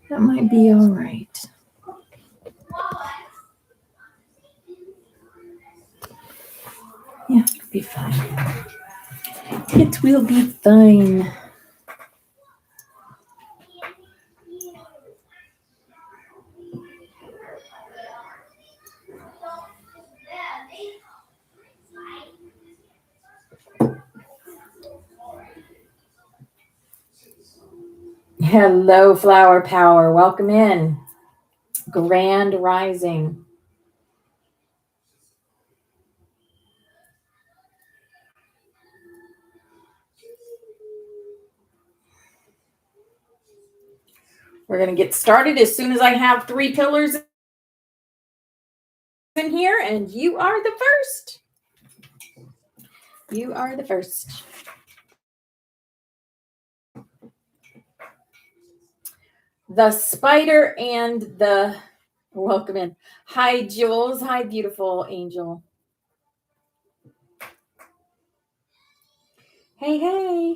That might be all right. Yeah, it'll be fine. It will be fine. Hello, Flower Power. Welcome in. Grand Rising. We're going to get started as soon as I have 3 pillars in here, and you are the first. You are the first. The spider and the... Welcome in. Hi, Jules. Hi, beautiful angel. Hey, hey.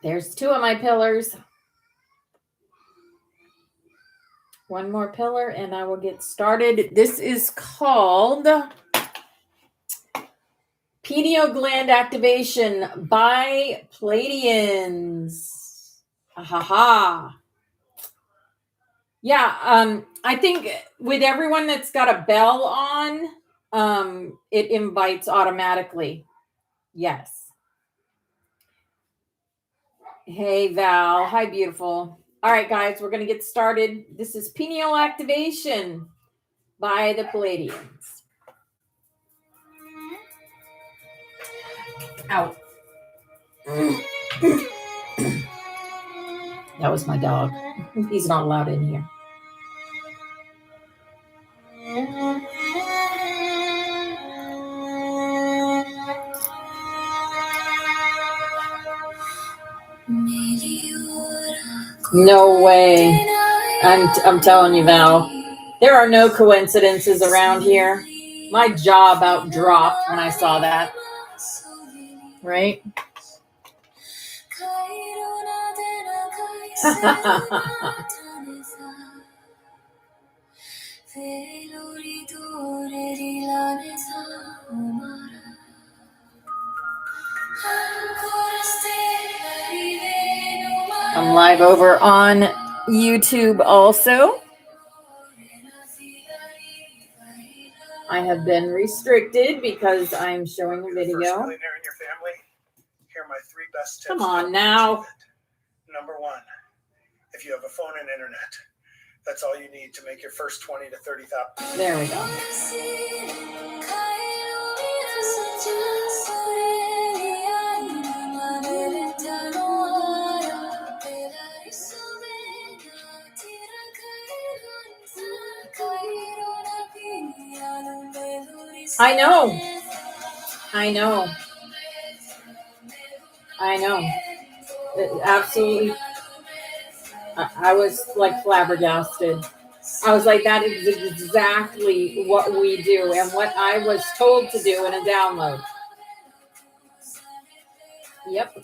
There's 2 of my pillars. 1 more pillar and I will get started. This is called Pineal Gland Activation by Pleiadians. Ha. Yeah, I think with everyone that's got a bell on, it invites automatically. Yes. Hey, Val. Hi, beautiful. All right, guys, we're going to get started. This is Pineal Activation by the Pleiadians. Ow. That was my dog. He's not allowed in here. No way. I'm telling you, Val. There are no coincidences around here. My jaw about dropped when I saw that. Right? I'm live over on YouTube also. I have been restricted because I'm showing a video. First millionaire in your family? Here are my 3 best tips. Come on now. Number 1, if you have a phone and internet, that's all you need to make your first 20 to 30,000. There we go. I know. It absolutely. I was like flabbergasted. I was like, that is exactly what we do and what I was told to do in a download. Yep.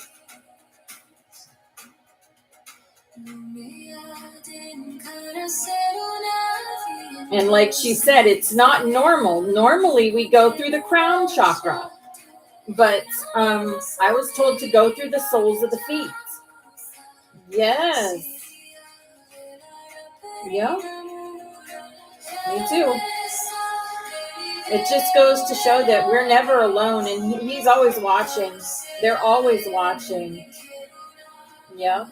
And like she said, it's not normal. Normally we go through the crown chakra. But I was told to go through the soles of the feet. Yes. Yeah. Me too. It just goes to show that we're never alone, and he's always watching. They're always watching. Yeah.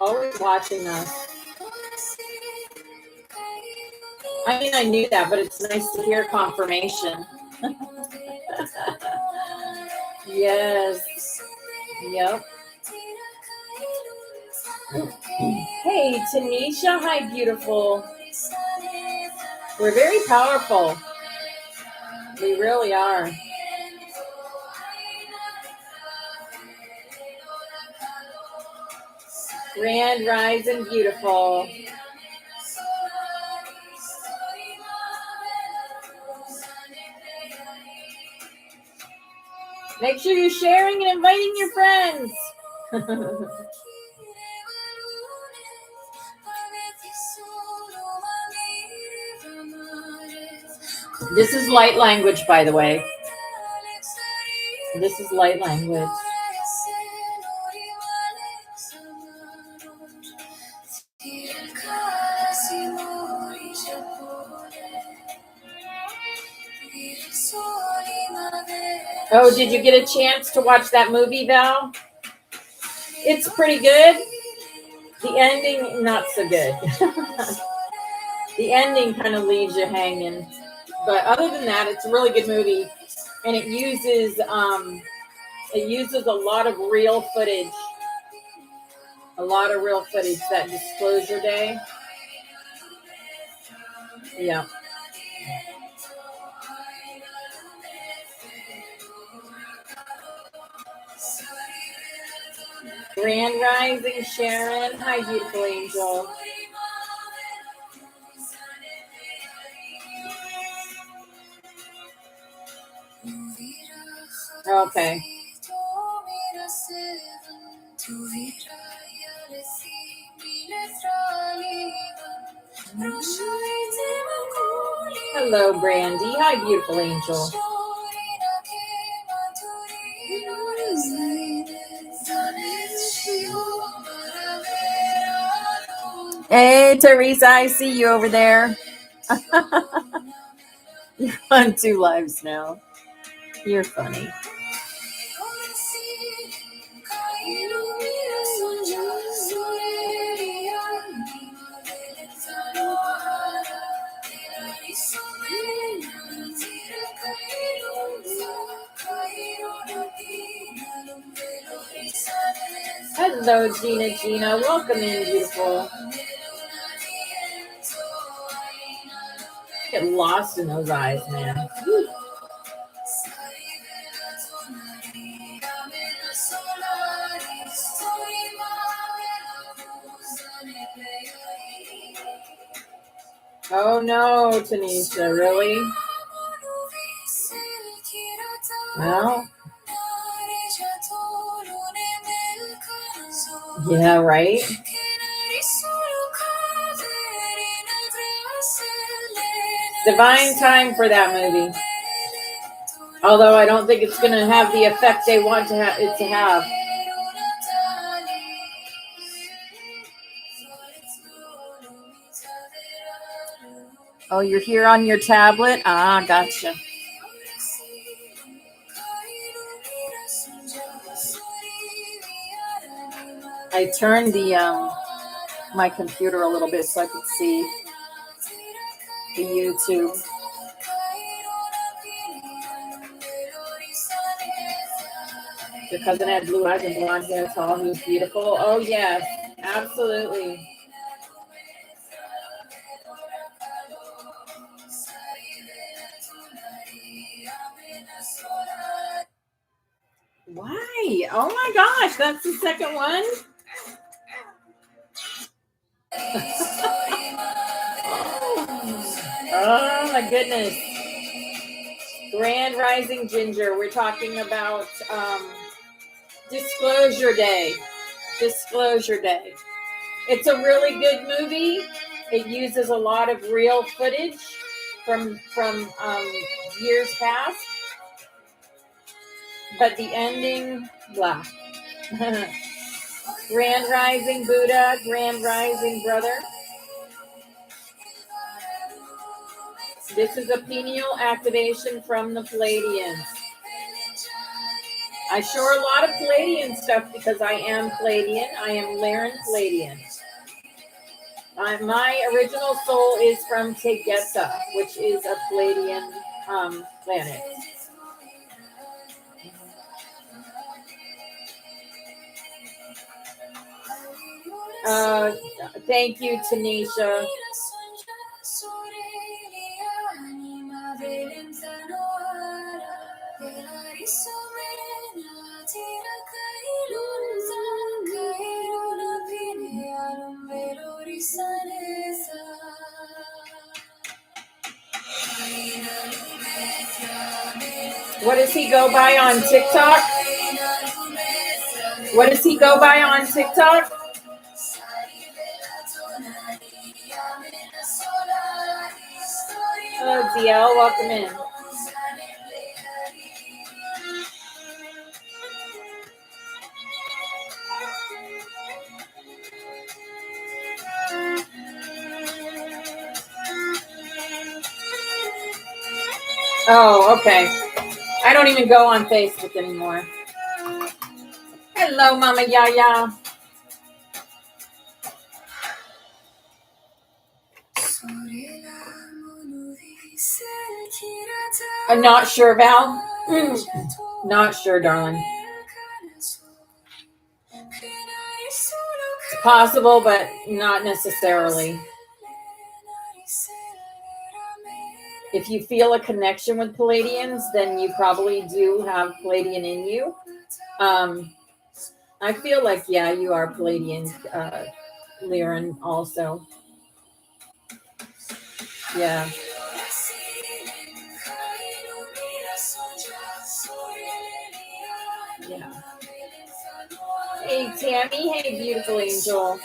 Always watching us. I mean, I knew that, but it's nice to hear confirmation. Yes. Yep. Hey, Tanisha. Hi, beautiful. We're very powerful. We really are. Grand Rising, beautiful. Make sure you're sharing and inviting your friends. This is light language, by the way. This is light language. Oh, did you get a chance to watch that movie, Val? It's pretty good. The ending, not so good. The ending kind of leaves you hanging. But other than that, it's a really good movie. And it uses a lot of real footage. A lot of real footage, that Disclosure Day. Yeah. Grand Rising, Sharon. Hi, beautiful angel. Okay. Hello, Brandy. Hi, beautiful angel. Hey, Teresa, I see you over there. You're on 2 lives now. You're funny. Hello, Gina. Welcome in, beautiful. Get lost in those eyes, man. Woo. Oh no, Tanisha, really? Well, yeah, right? Divine time for that movie. Although I don't think it's going to have the effect they want it to have. Oh, you're here on your tablet? Ah, gotcha. I turned my computer a little bit so I could see the YouTube. Your cousin had blue eyes and blonde hair, tall, he was beautiful. Oh, yes, absolutely. Why? Oh my gosh, that's the second one? Oh my goodness. Grand Rising Ginger. We're talking about Disclosure Day. Disclosure Day. It's a really good movie. It uses a lot of real footage from years past. But the ending, blah. Grand Rising Buddha, Grand Rising Brother. This is a pineal activation from the Pleiadians. I show a lot of Pleiadian stuff because I am Pleiadian. I am Laren Pleiadian. My original soul is from Tegeta, which is a Pleiadian planet. Thank you, Tanisha. What does he go by on TikTok? What does he go by on TikTok? Oh, DL, welcome in. Oh, okay. I don't even go on Facebook anymore. Hello, Mama Yaya. I'm not sure, Val. Not sure, darling. It's possible, but not necessarily. If you feel a connection with Pleiadians, then you probably do have Pleiadian in you. I feel like, yeah, you are Pleiadian, Liren, also. Yeah. Yeah. Hey, Tammy. Hey, beautiful angel.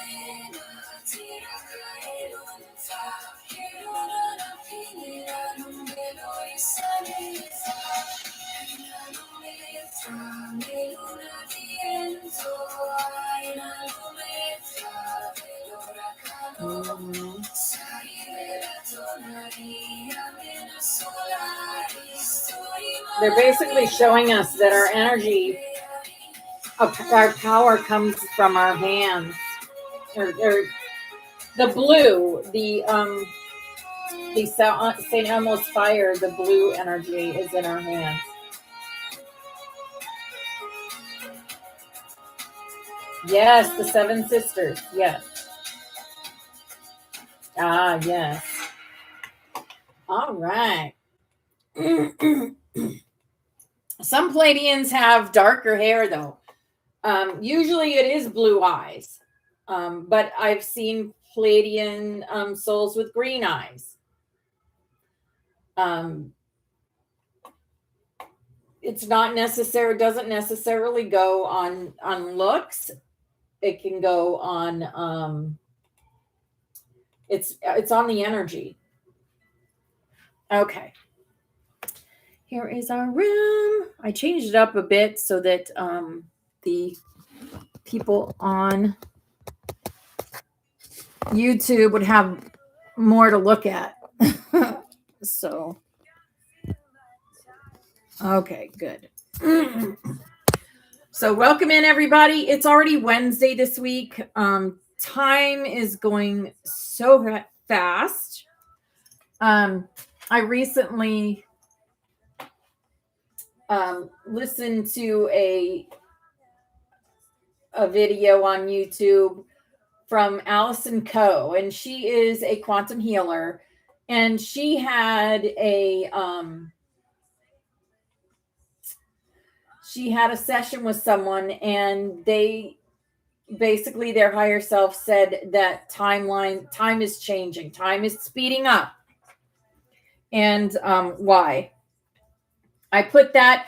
They're basically showing us that our energy, our power comes from our hands, or the blue, the St. Elmo's fire, the blue energy is in our hands. Yes, the seven sisters. Yes. Ah, yes. All right. Some Pleiadians have darker hair, though. Usually it is blue eyes. But I've seen Pleiadian souls with green eyes. It's not necessary, doesn't necessarily go on looks. It can go on it's on the energy. Okay. Here is our room. I changed it up a bit so that the people on YouTube would have more to look at. So, okay, good. So welcome in, everybody. It's already Wednesday this week. Time is going so fast. I recently listened to a video on YouTube from Allison Coe, and she is a quantum healer, and she had a session with someone, and they basically, their higher self said that time is changing, time is speeding up. And why? I put that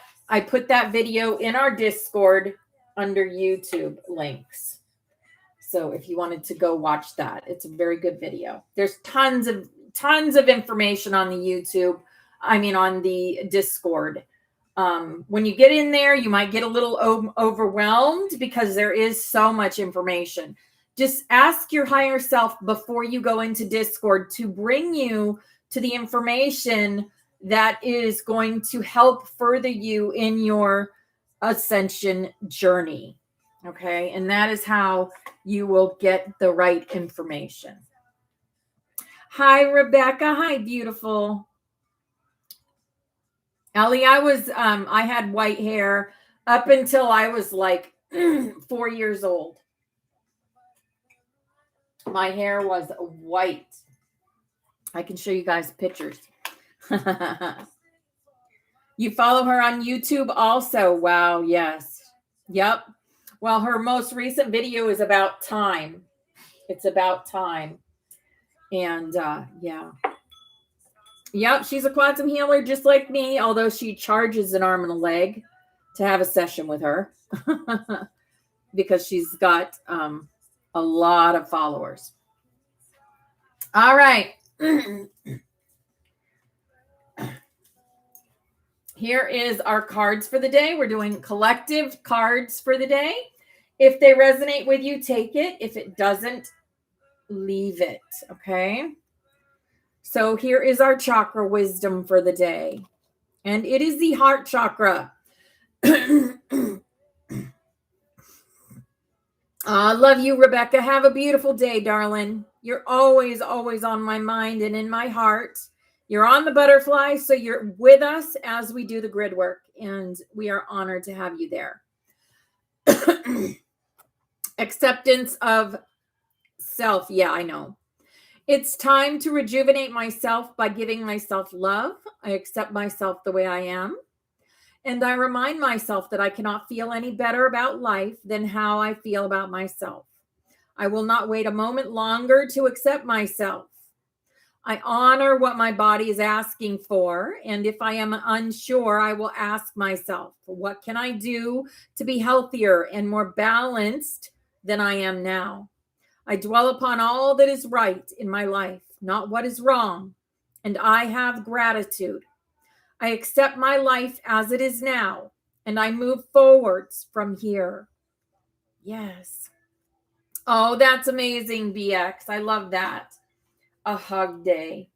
video in our Discord under YouTube links. So if you wanted to go watch that, it's a very good video. There's tons of information on the YouTube. I mean, on the Discord. When you get in there, you might get a little overwhelmed because there is so much information. Just ask your higher self before you go into Discord to bring you to the information that is going to help further you in your ascension journey. Okay. And that is how you will get the right information. Hi, Rebecca. Hi, beautiful. Ellie, I had white hair up until I was like 4 years old. My hair was white. I can show you guys pictures. You follow her on YouTube also. Wow. Yes. Yep. Well, her most recent video is about time. It's about time. And yeah. Yep, she's a quantum healer just like me, although she charges an arm and a leg to have a session with her because she's got a lot of followers. All right. Here is our cards for the day. We're doing collective cards for the day. If they resonate with you, take it. If it doesn't, leave it. Okay. So here is our chakra wisdom for the day. And it is the heart chakra. I love you, Rebecca. Have a beautiful day, darling. You're always, always on my mind and in my heart. You're on the butterfly, so you're with us as we do the grid work, and we are honored to have you there. Acceptance of self. Yeah, I know. It's time to rejuvenate myself by giving myself love. I accept myself the way I am. And I remind myself that I cannot feel any better about life than how I feel about myself. I will not wait a moment longer to accept myself. I honor what my body is asking for. And if I am unsure, I will ask myself, what can I do to be healthier and more balanced than I am now? I dwell upon all that is right in my life, not what is wrong. And I have gratitude. I accept my life as it is now, and I move forwards from here. Yes. Oh, that's amazing, BX. I love that. A hug day.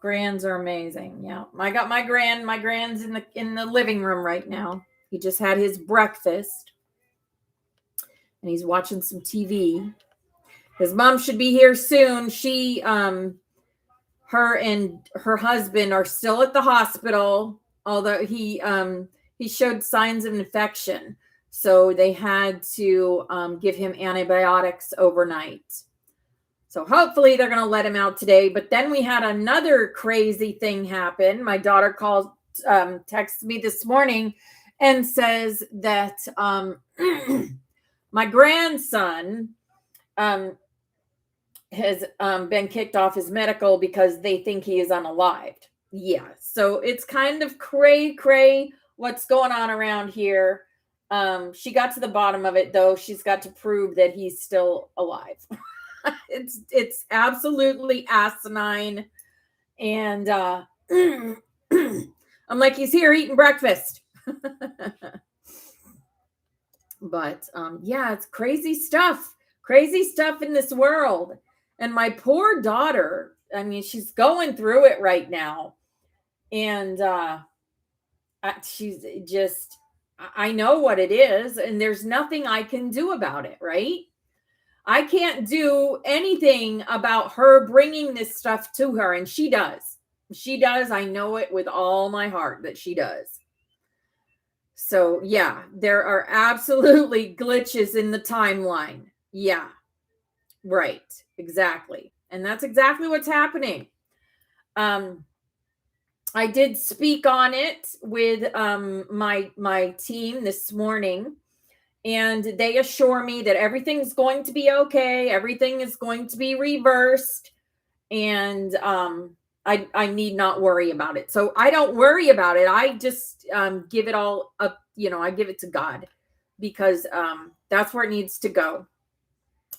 Grands are amazing. Yeah. I got my grand's in the living room right now. He just had his breakfast and he's watching some TV. His mom should be here soon. Her and her husband are still at the hospital, although he showed signs of infection. So they had to give him antibiotics overnight. So hopefully they're going to let him out today. But then we had another crazy thing happen. My daughter texted me this morning and says that my grandson has been kicked off his medical because they think he is unalived. Yeah. So it's kind of cray what's going on around here. She got to the bottom of it, though. She's got to prove that he's still alive. It's absolutely asinine. And I'm like, he's here eating breakfast. But yeah, it's crazy stuff in this world. And my poor daughter, I mean, she's going through it right now. And she's just, I know what it is. And there's nothing I can do about it, right? I can't do anything about her bringing this stuff to her. And she does. She does. I know it with all my heart that she does. So, yeah, there are absolutely glitches in the timeline. Yeah, right. Exactly. And that's exactly what's happening. I did speak on it with my team this morning. And they assure me that everything's going to be okay. Everything is going to be reversed. And I need not worry about it. So I don't worry about it. I just give it all up. I give it to God because that's where it needs to go.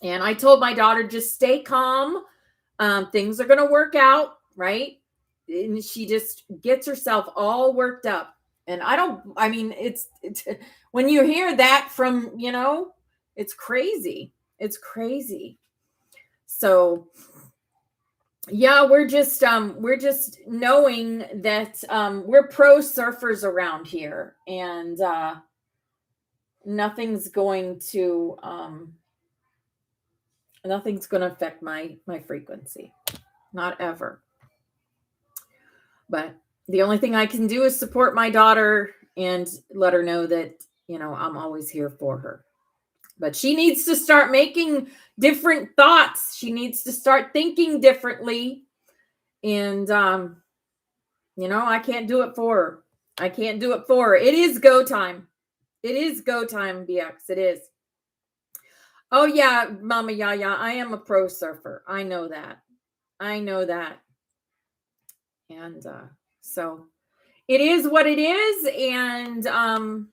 And I told my daughter, just stay calm. Things are going to work out, right? And she just gets herself all worked up. And it's when you hear that from, it's crazy. It's crazy. So yeah, we're just knowing that we're pro surfers around here, and nothing's going to affect my frequency. Not ever. But the only thing I can do is support my daughter and let her know that, I'm always here for her. But she needs to start making different thoughts. She needs to start thinking differently. And, I can't do it for her. I can't do it for her. It is go time. It is go time, BX. It is. Oh, yeah, Mama Yaya, I am a pro surfer. I know that. And so it is what it is. And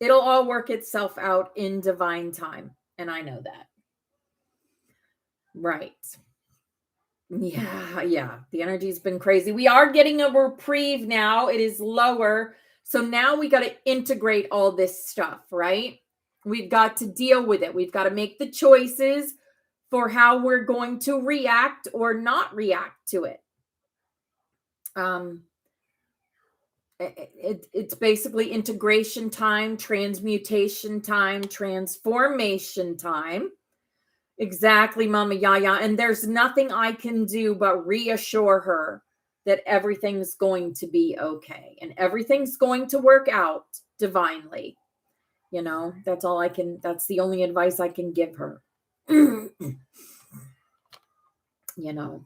it'll all work itself out in divine time. And I know that. Right. Yeah. The energy's been crazy. We are getting a reprieve now. It is lower. So now we got to integrate all this stuff, right? We've got to deal with it. We've got to make the choices for how we're going to react or not react to it. It's basically integration time, transmutation time, transformation time. Exactly, Mama Yaya. And there's nothing I can do but reassure her that everything's going to be okay and everything's going to work out divinely. You know, that's all I can, that's the only advice I can give her. You know.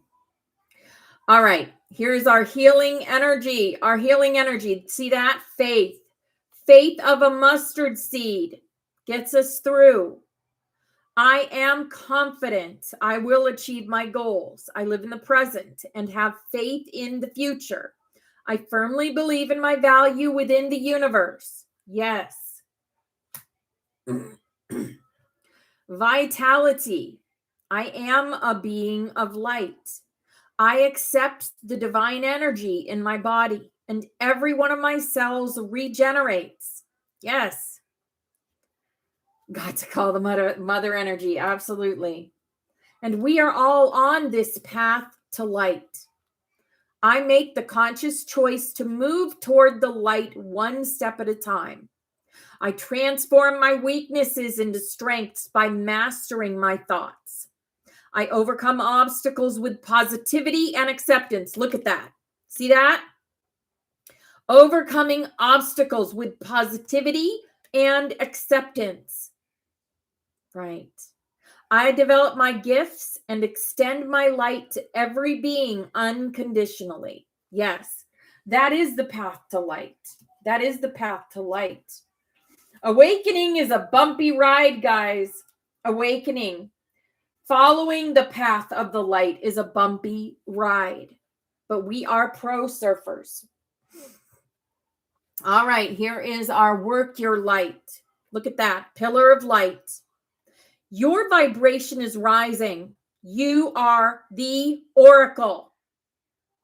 All right, here's our healing energy. Our healing energy. See that? Faith. Faith of a mustard seed gets us through. I am confident I will achieve my goals. I live in the present and have faith in the future. I firmly believe in my value within the universe. Yes. Vitality. I am a being of light. I accept the divine energy in my body, and every one of my cells regenerates. Yes. Got to call the mother energy. Absolutely. And we are all on this path to light. I make the conscious choice to move toward the light one step at a time. I transform my weaknesses into strengths by mastering my thoughts. I overcome obstacles with positivity and acceptance. Look at that. See that? Overcoming obstacles with positivity and acceptance. Right. I develop my gifts and extend my light to every being unconditionally. Yes, that is the path to light. That is the path to light. Awakening is a bumpy ride, guys. Awakening. Following the path of the light is a bumpy ride, but we are pro surfers. All right, here is our work your light. Look at that, pillar of light. Your vibration is rising. You are the oracle.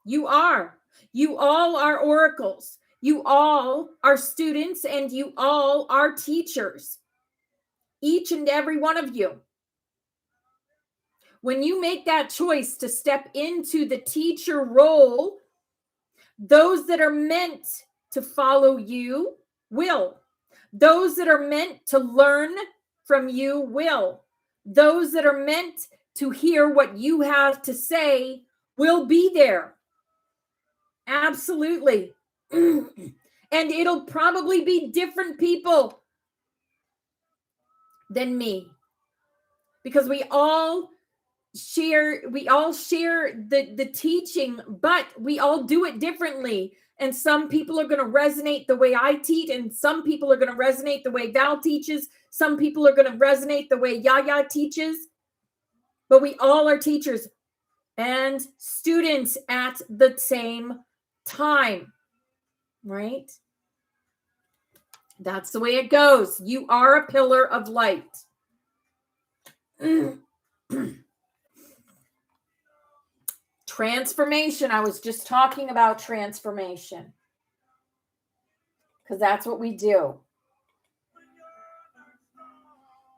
You are. You all are oracles. You all are students and you all are teachers. Each and every one of you. When you make that choice to step into the teacher role, those that are meant to follow you will. Those that are meant to learn from you will. Those that are meant to hear what you have to say will be there. Absolutely. And it'll probably be different people than me. Because we all share the teaching, but we all do it differently. And some people are going to resonate the way I teach, and some people are going to resonate the way Val teaches. Some people are going to resonate the way Yaya teaches. But we all are teachers and students at the same time, right? That's the way it goes. You are a pillar of light. Transformation. I was just talking about transformation. Because that's what we do.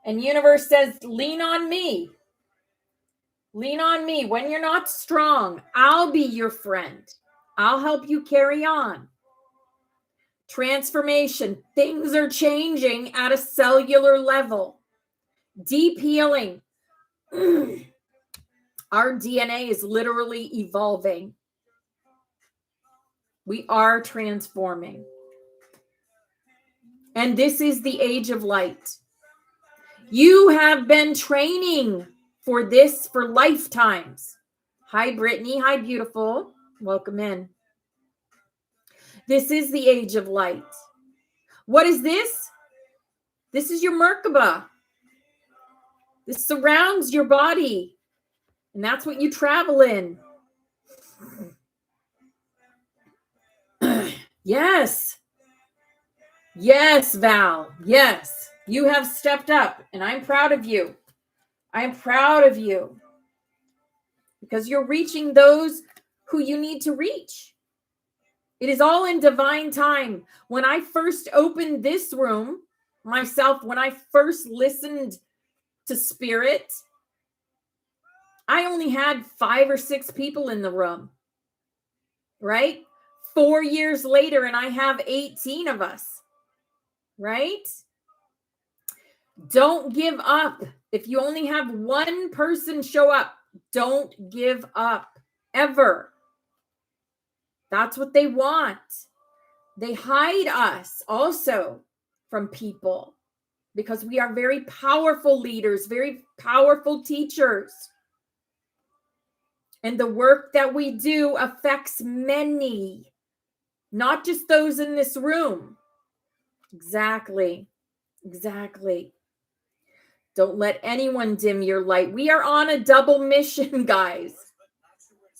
And universe says, lean on me. Lean on me. When you're not strong, I'll be your friend. I'll help you carry on. Transformation. Things are changing at a cellular level. Deep healing. Our DNA is literally evolving. We are transforming. And this is the age of light. You have been training for this for lifetimes. Hi, Brittany. Hi, beautiful. Welcome in. This is the age of light. What is this? This is your Merkaba. This surrounds your body. And that's what you travel in. Yes. Yes, Val. Yes. You have stepped up, and I'm proud of you. I'm proud of you because you're reaching those who you need to reach. It is all in divine time. When I first opened this room myself, when I first listened to Spirit, I only had 5 or 6 people in the room, right? 4 years later, and I have 18 of us, right? Don't give up. If you only have one person show up, don't give up ever. That's what they want. They hide us also from people because we are very powerful leaders, very powerful teachers. And the work that we do affects many, not just those in this room. Exactly. Don't let anyone dim your light. We are on a double mission, guys.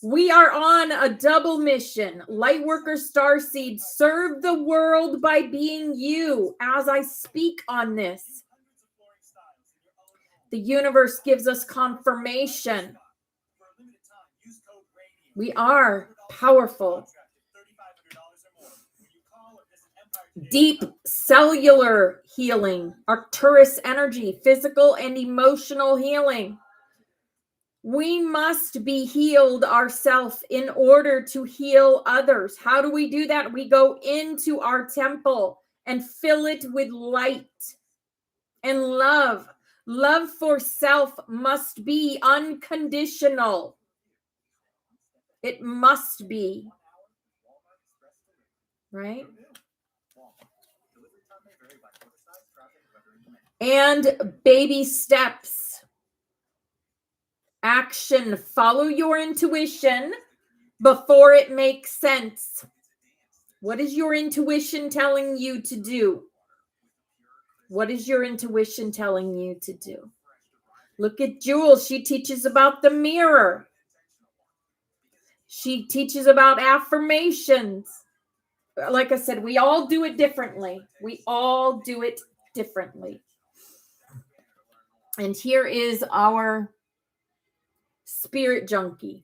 We are on a double mission. Lightworker Starseed, serve the world by being you. As I speak on this, the universe gives us confirmation. We are powerful. Deep cellular healing, Arcturus energy, physical and emotional healing. We must be healed ourselves in order to heal others. How do we do that? We go into our temple and fill it with light and love. Love for self must be unconditional. It must be. Right? And baby steps. Action. Follow your intuition before it makes sense. What is your intuition telling you to do? What is your intuition telling you to do? Look at Jules. She teaches about the mirror. She teaches about affirmations. Like I said, we all do it differently. And here is our spirit junkie.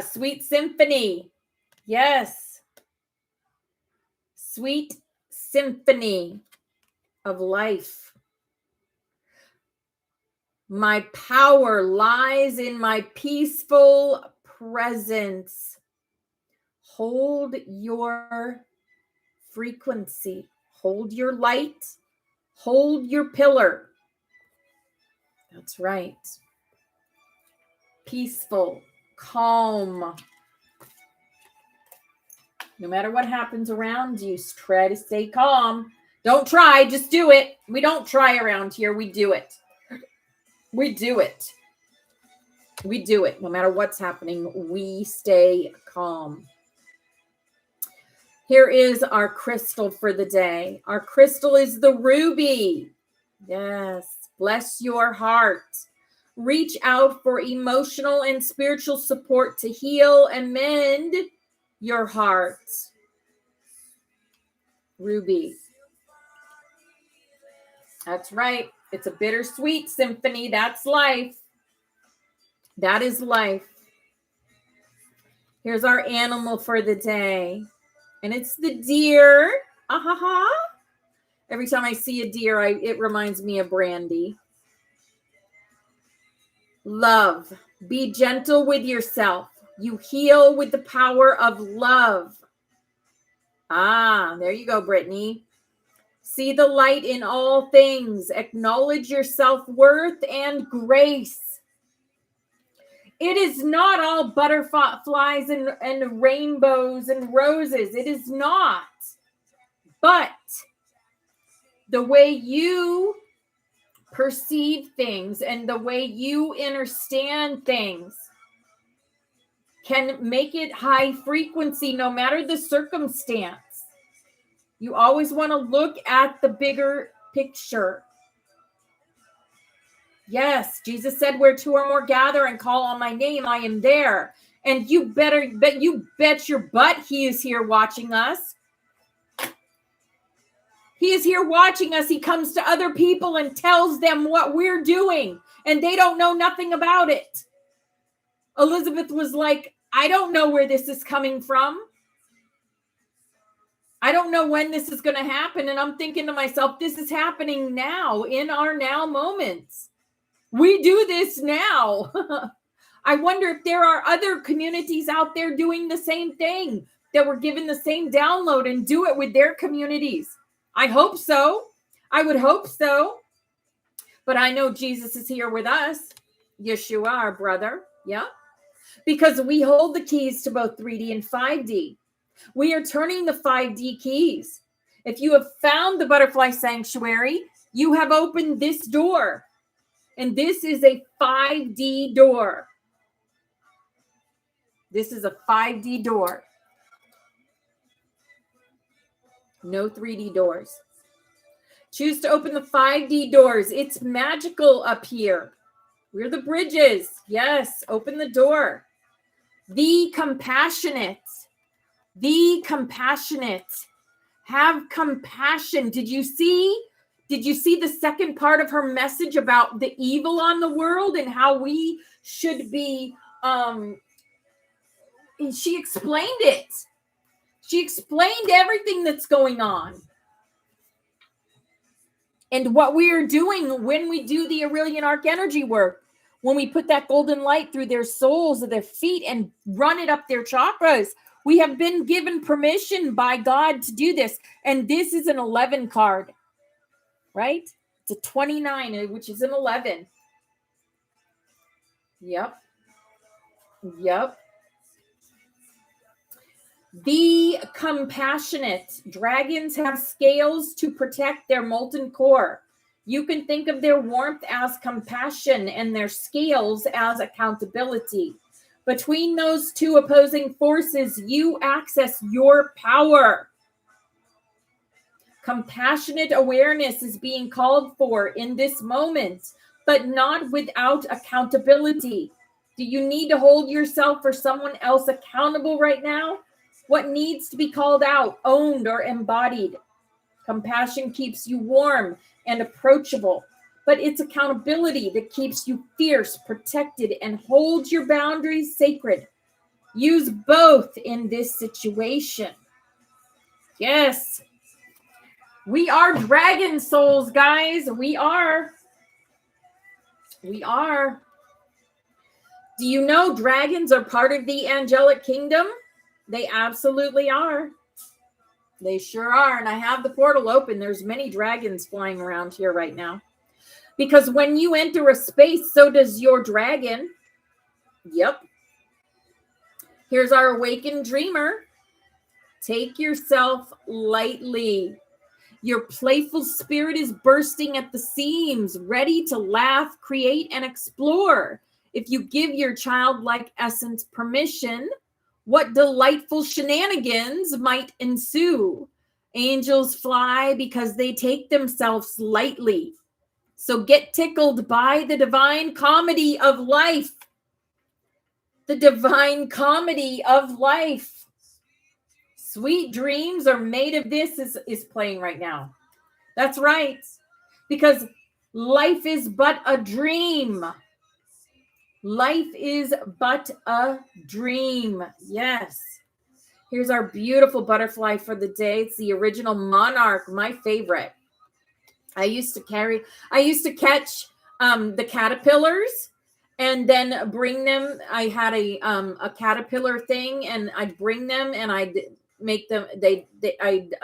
Sweet symphony. Yes. Sweet symphony of life. My power lies in my peaceful presence. Hold your frequency. Hold your light. Hold your pillar. That's right. Peaceful, calm. No matter what happens around you, try to stay calm. Don't try, just do it. We don't try around here. We do it. We do it. No matter what's happening, we stay calm. Here is our crystal for the day. Our crystal is the ruby. Yes. Bless your heart. Reach out for emotional and spiritual support to heal and mend your heart. Ruby. That's right. It's a bittersweet symphony. That's life. That is life. Here's our animal for the day. And it's the deer. Every time I see a deer, it reminds me of Brandy. Love. Be gentle with yourself. You heal with the power of love. There you go, Brittany. See the light in all things. Acknowledge your self-worth and grace. It is not all butterflies and rainbows and roses. It is not. But the way you perceive things and the way you understand things can make it high frequency no matter the circumstance. You always want to look at the bigger picture. Yes, Jesus said, where 2 or more gather and call on my name, I am there. And you bet your butt he is here watching us. He is here watching us. He comes to other people and tells them what we're doing, and they don't know nothing about it. Elizabeth was like, I don't know where this is coming from. I don't know when this is going to happen. And I'm thinking to myself, this is happening now, in our now moments. We do this now. I wonder if there are other communities out there doing the same thing, that were given the same download and do it with their communities. I hope so. I would hope so. But I know Jesus is here with us. Yeshua, our brother. Yeah. Because we hold the keys to both 3D and 5D. We are turning the 5D keys. If you have found the butterfly sanctuary, you have opened this door. And this is a 5D door. This is a 5D door. No 3D doors. Choose to open the 5D doors. It's magical up here. We're the bridges. Yes, open the door. The compassionate. The compassionate. Have compassion. Did you see the second part of her message about the evil on the world and how we should be, she explained it. She explained everything that's going on. And what we are doing when we do the Aurelian Arc energy work, when we put that golden light through their soles of their feet and run it up their chakras, we have been given permission by God to do this. And this is an 11 card, right? It's a 29, which is an 11. Yep. Yep. Be compassionate. Dragons have scales to protect their molten core. You can think of their warmth as compassion and their scales as accountability. Between those two opposing forces, you access your power. Compassionate awareness is being called for in this moment, but not without accountability. Do you need to hold yourself or someone else accountable right now? What needs to be called out, owned, or embodied? Compassion keeps you warm and approachable, but it's accountability that keeps you fierce, protected, and holds your boundaries sacred. Use both in this situation. Yes. We are dragon souls, guys. We are. We are. Do you know dragons are part of the angelic kingdom? They absolutely are. They sure are. And I have the portal open. There's many dragons flying around here right now. Because when you enter a space, so does your dragon. Yep. Here's our awakened dreamer. Take yourself lightly. Your playful spirit is bursting at the seams, ready to laugh, create, and explore. If you give your childlike essence permission, what delightful shenanigans might ensue. Angels fly because they take themselves lightly. So get tickled by the divine comedy of life. The divine comedy of life. Sweet Dreams Are Made of This is playing right now. That's right. Because life is but a dream. Life is but a dream. Yes. Here's our beautiful butterfly for the day. It's the original monarch, my favorite. I used to catch the caterpillars and then bring them. I had a caterpillar thing, and I'd bring them and I'd make them. I'd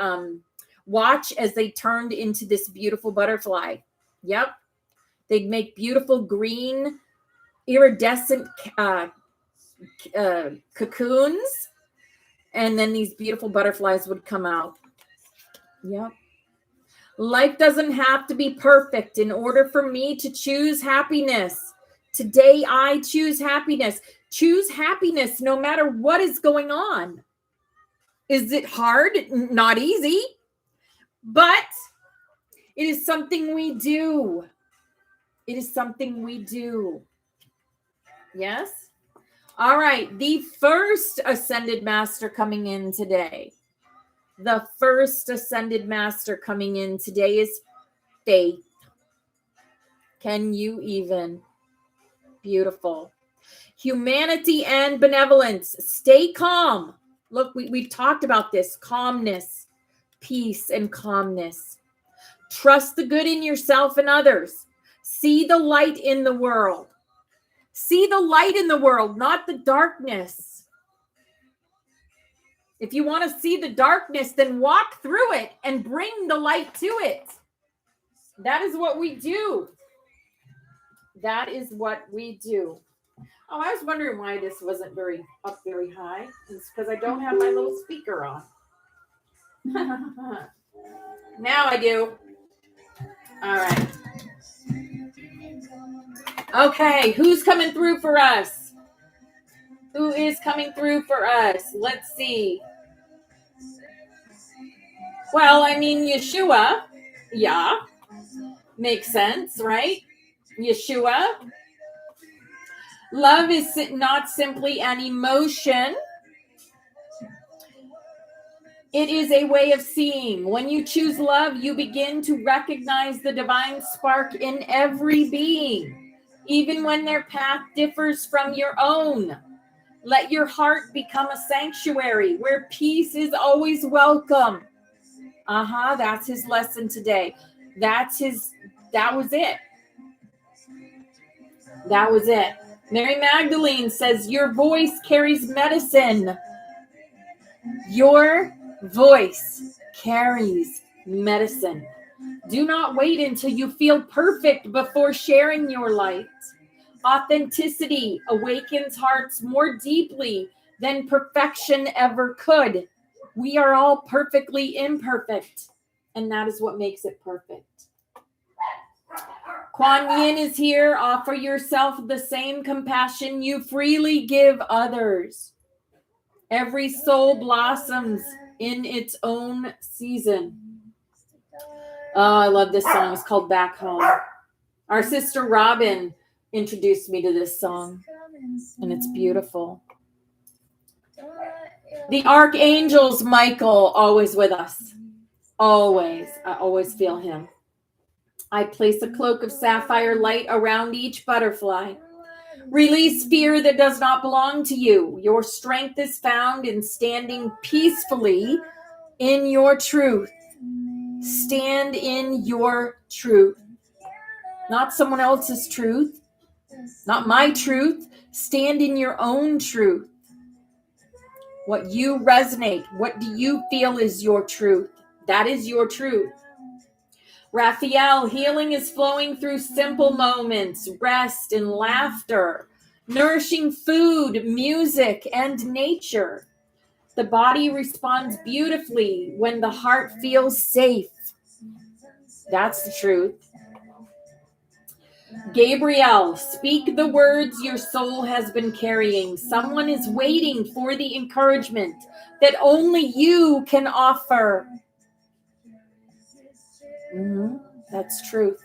watch as they turned into this beautiful butterfly. Yep, they'd make beautiful green iridescent cocoons, and then these beautiful butterflies would come out. Yep. Life doesn't have to be perfect in order for me to choose happiness. Today, I choose happiness. Choose happiness no matter what is going on. Is it hard? Not easy. But it is something we do. It is something we do. Yes? All right, the first ascended master coming in today. The first ascended master coming in today is Faith. Can you even? Beautiful. Humanity and benevolence. Stay calm. Look, we've talked about this. Calmness, peace, and calmness. Trust the good in yourself and others. See the light in the world. See the light in the world, not the darkness. If you want to see the darkness, then walk through it and bring the light to it. That is what we do. That is what we do. Oh, I was wondering why this wasn't very high. It's because I don't have my little speaker on. Now I do. All right. Okay, who's coming through for us? Who is coming through for us? Let's see. Well, I mean, Yeshua. Yeah. Makes sense, right? Yeshua. Love is not simply an emotion. It is a way of seeing. When you choose love, you begin to recognize the divine spark in every being, even when their path differs from your own. Let your heart become a sanctuary where peace is always welcome. That's his lesson today. That was it. That was it. Mary Magdalene says, your voice carries medicine. Your voice carries medicine. Do not wait until you feel perfect before sharing your light. Authenticity awakens hearts more deeply than perfection ever could. We are all perfectly imperfect, and that is what makes it perfect. Kuan Yin is here. Offer yourself the same compassion you freely give others. Every soul blossoms in its own season. Oh, I love this song. It's called Back Home. Our sister Robin introduced me to this song, and it's beautiful. The archangels, Michael, always with us. Always. I always feel him. I place a cloak of sapphire light around each butterfly. Release fear that does not belong to you. Your strength is found in standing peacefully in your truth. Stand in your truth. Not someone else's truth. Not my truth. Stand in your own truth. What you resonate. What do you feel is your truth? That is your truth. Raphael, healing is flowing through simple moments, rest and laughter, nourishing food, music, and nature. The body responds beautifully when the heart feels safe. That's the truth. Gabriel, speak the words your soul has been carrying. Someone is waiting for the encouragement that only you can offer. That's truth.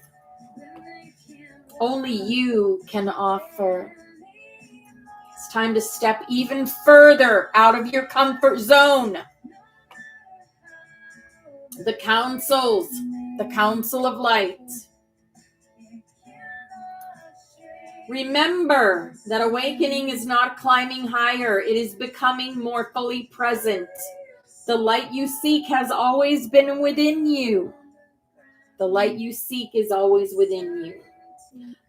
Only you can offer. It's time to step even further out of your comfort zone. The council of light. Remember that awakening is not climbing higher. It is becoming more fully present. The light you seek has always been within you. The light you seek is always within you.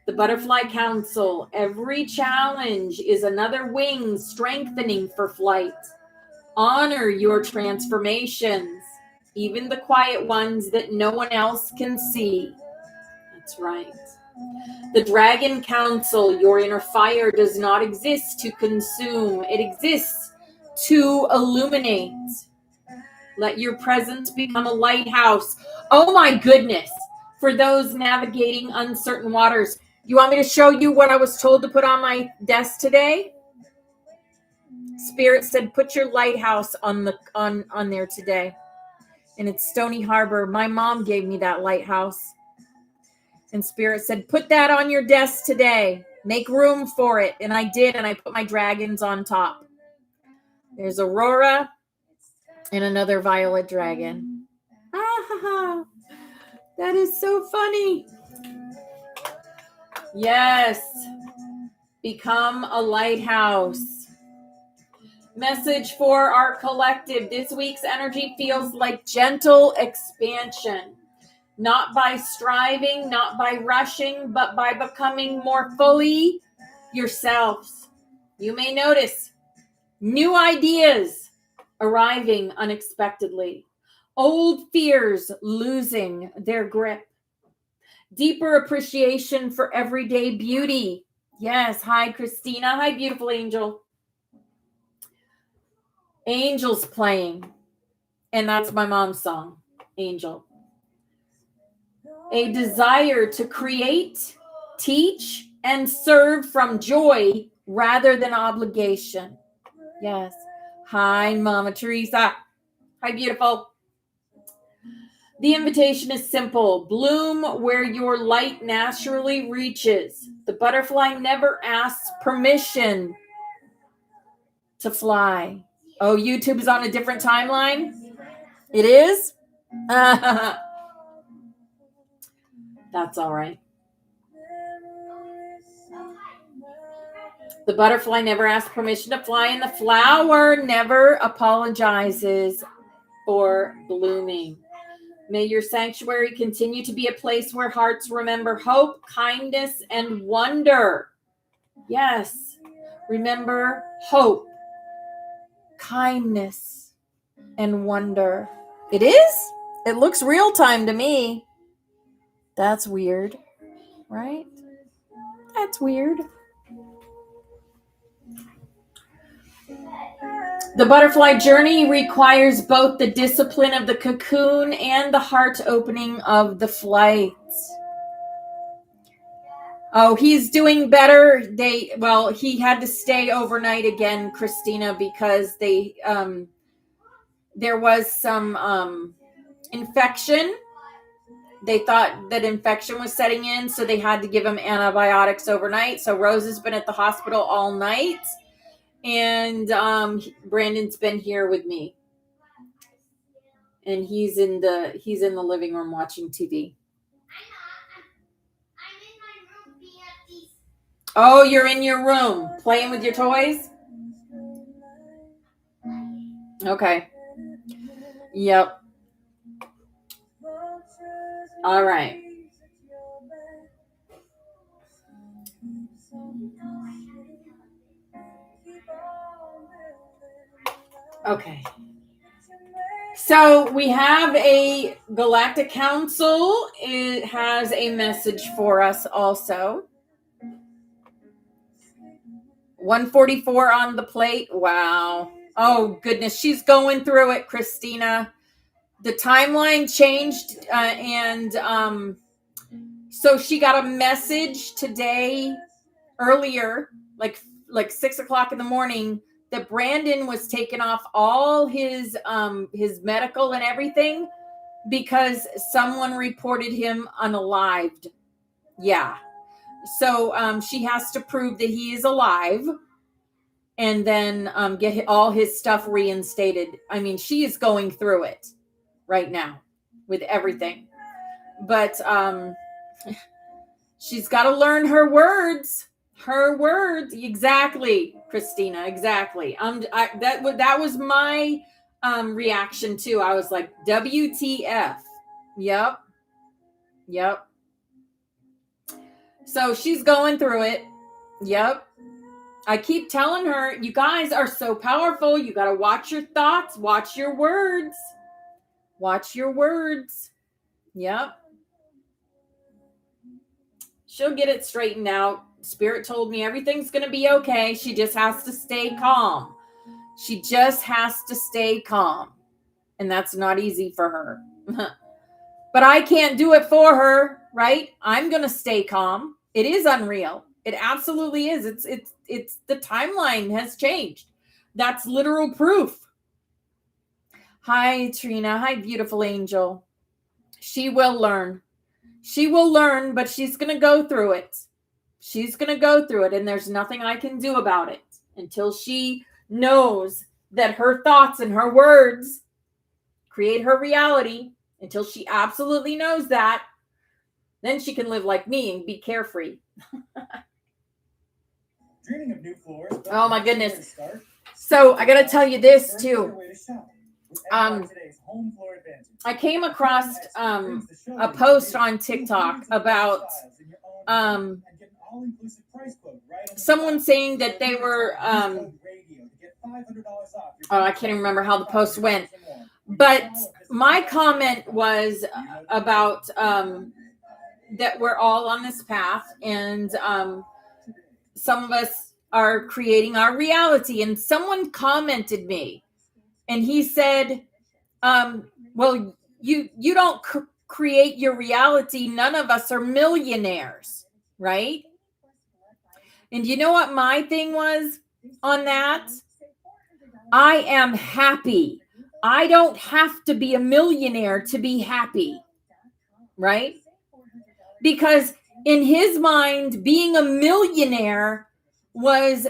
The Butterfly Council. Every challenge is another wing strengthening for flight. Honor your transformations, even the quiet ones that no one else can see. That's right. The Dragon Council. Your inner fire does not exist to consume. It exists to illuminate. Let your presence become a lighthouse. Oh my goodness. For those navigating uncertain waters. You want me to show you what I was told to put on my desk today? Spirit said, put your lighthouse on there today. And it's Stony Harbor. My mom gave me that lighthouse. And Spirit said, put that on your desk today. Make room for it. And I did, and I put my dragons on top. There's Aurora and another violet dragon. Ah, that is so funny. Yes. Become a lighthouse. Message for our collective. This week's energy feels like gentle expansion. Not by striving, not by rushing, but by becoming more fully yourselves. You may notice new ideas arriving unexpectedly. Old fears losing their grip. Deeper appreciation for everyday beauty. Yes. Hi, Christina. Hi, beautiful angel. Angels playing. And that's my mom's song, Angel. A desire to create, teach, and serve from joy rather than obligation. Yes. Hi, Mama Teresa. Hi, beautiful. The invitation is simple. Bloom where your light naturally reaches. The butterfly never asks permission to fly. Oh, YouTube is on a different timeline? It is? That's all right. The butterfly never asks permission to fly, and the flower never apologizes for blooming. May your sanctuary continue to be a place where hearts remember hope, kindness, and wonder. Yes, remember hope, kindness, and wonder. It is? It looks real time to me. That's weird, right? That's weird. The butterfly journey requires both the discipline of the cocoon and the heart opening of the flight. Oh, he's doing better. He had to stay overnight again, Christina, because there was some infection. They thought that infection was setting in, so they had to give him antibiotics overnight. So Rose has been at the hospital all night. And Brandon's been here with me, and he's in the living room watching TV. I'm in my room. Oh, you're in your room playing with your toys? Okay. Yep. All right. Okay. So we have a Galactic Council. It has a message for us also. 144 on the plate. Wow. Oh, goodness. She's going through it, Christina. The timeline changed, so she got a message today earlier, like 6:00 in the morning, that Brandon was taking off all his medical and everything because someone reported him unalived. Yeah. So she has to prove that he is alive and then get all his stuff reinstated. I mean, she is going through it right now with everything. But she's got to learn her words. Her words. Exactly, Christina. Exactly. That was my reaction too. I was like, WTF. Yep. So she's going through it. Yep. I keep telling her, you guys are so powerful. You got to watch your thoughts. Watch your words. Watch your words. Yep. She'll get it straightened out. Spirit told me everything's going to be okay. She just has to stay calm. She just has to stay calm. And that's not easy for her. But I can't do it for her, right? I'm going to stay calm. It is unreal. It absolutely is. It's the timeline has changed. That's literal proof. Hi, Trina. Hi, beautiful angel. She will learn. She will learn, but she's going to go through it. She's going to go through it, and there's nothing I can do about it until she knows that her thoughts and her words create her reality. Until she absolutely knows that, then she can live like me and be carefree. Dreaming of new floors, oh my goodness. So I got to tell you this too. I came across a post on TikTok about someone saying that they were I can't even remember how the post went, but my comment was about that we're all on this path, and some of us are creating our reality. And someone commented me, and he said, well, you don't create your reality. None of us are millionaires, right? And you know what my thing was on that? I am happy. I don't have to be a millionaire to be happy, right? Because in his mind, being a millionaire was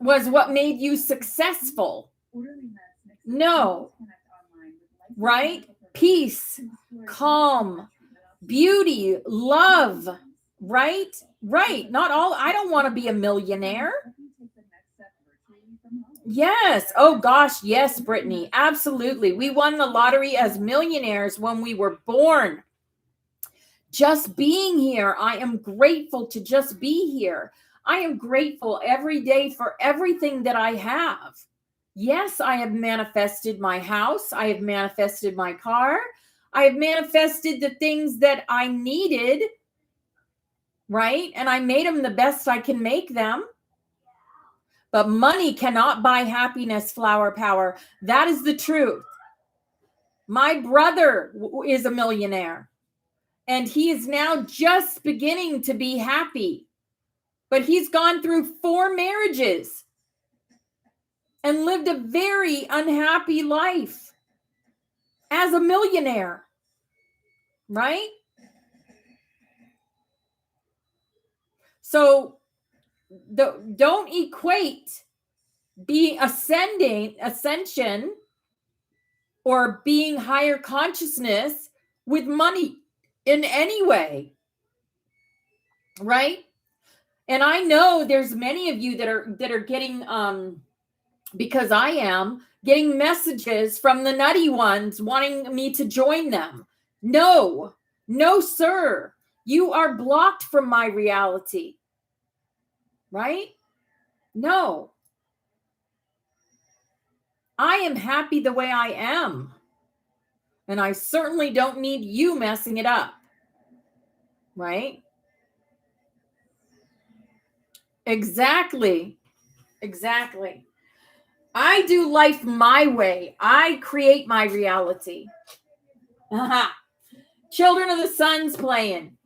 was what made you successful. No, right? Peace, calm, beauty, love, right? Right. Not all. I don't want to be a millionaire. Yes. Oh gosh. Yes, Brittany. Absolutely. We won the lottery as millionaires when we were born. Just being here. I am grateful to just be here. I am grateful every day for everything that I have. Yes, I have manifested my house. I have manifested my car. I have manifested the things that I needed, right? And I made them the best I can make them. But money cannot buy happiness, flower power. That is the truth. My brother is a millionaire, and he is now just beginning to be happy. But he's gone through 4 marriages and lived a very unhappy life as a millionaire, right? So don't equate being ascension or being higher consciousness with money in any way, right? And I know there's many of you that are getting because I am getting messages from the nutty ones wanting me to join them. No, sir. You are blocked from my reality. Right? No. I am happy the way I am. And I certainly don't need you messing it up. Right? Exactly. I do life my way. I create my reality. Children of the Sun's playing.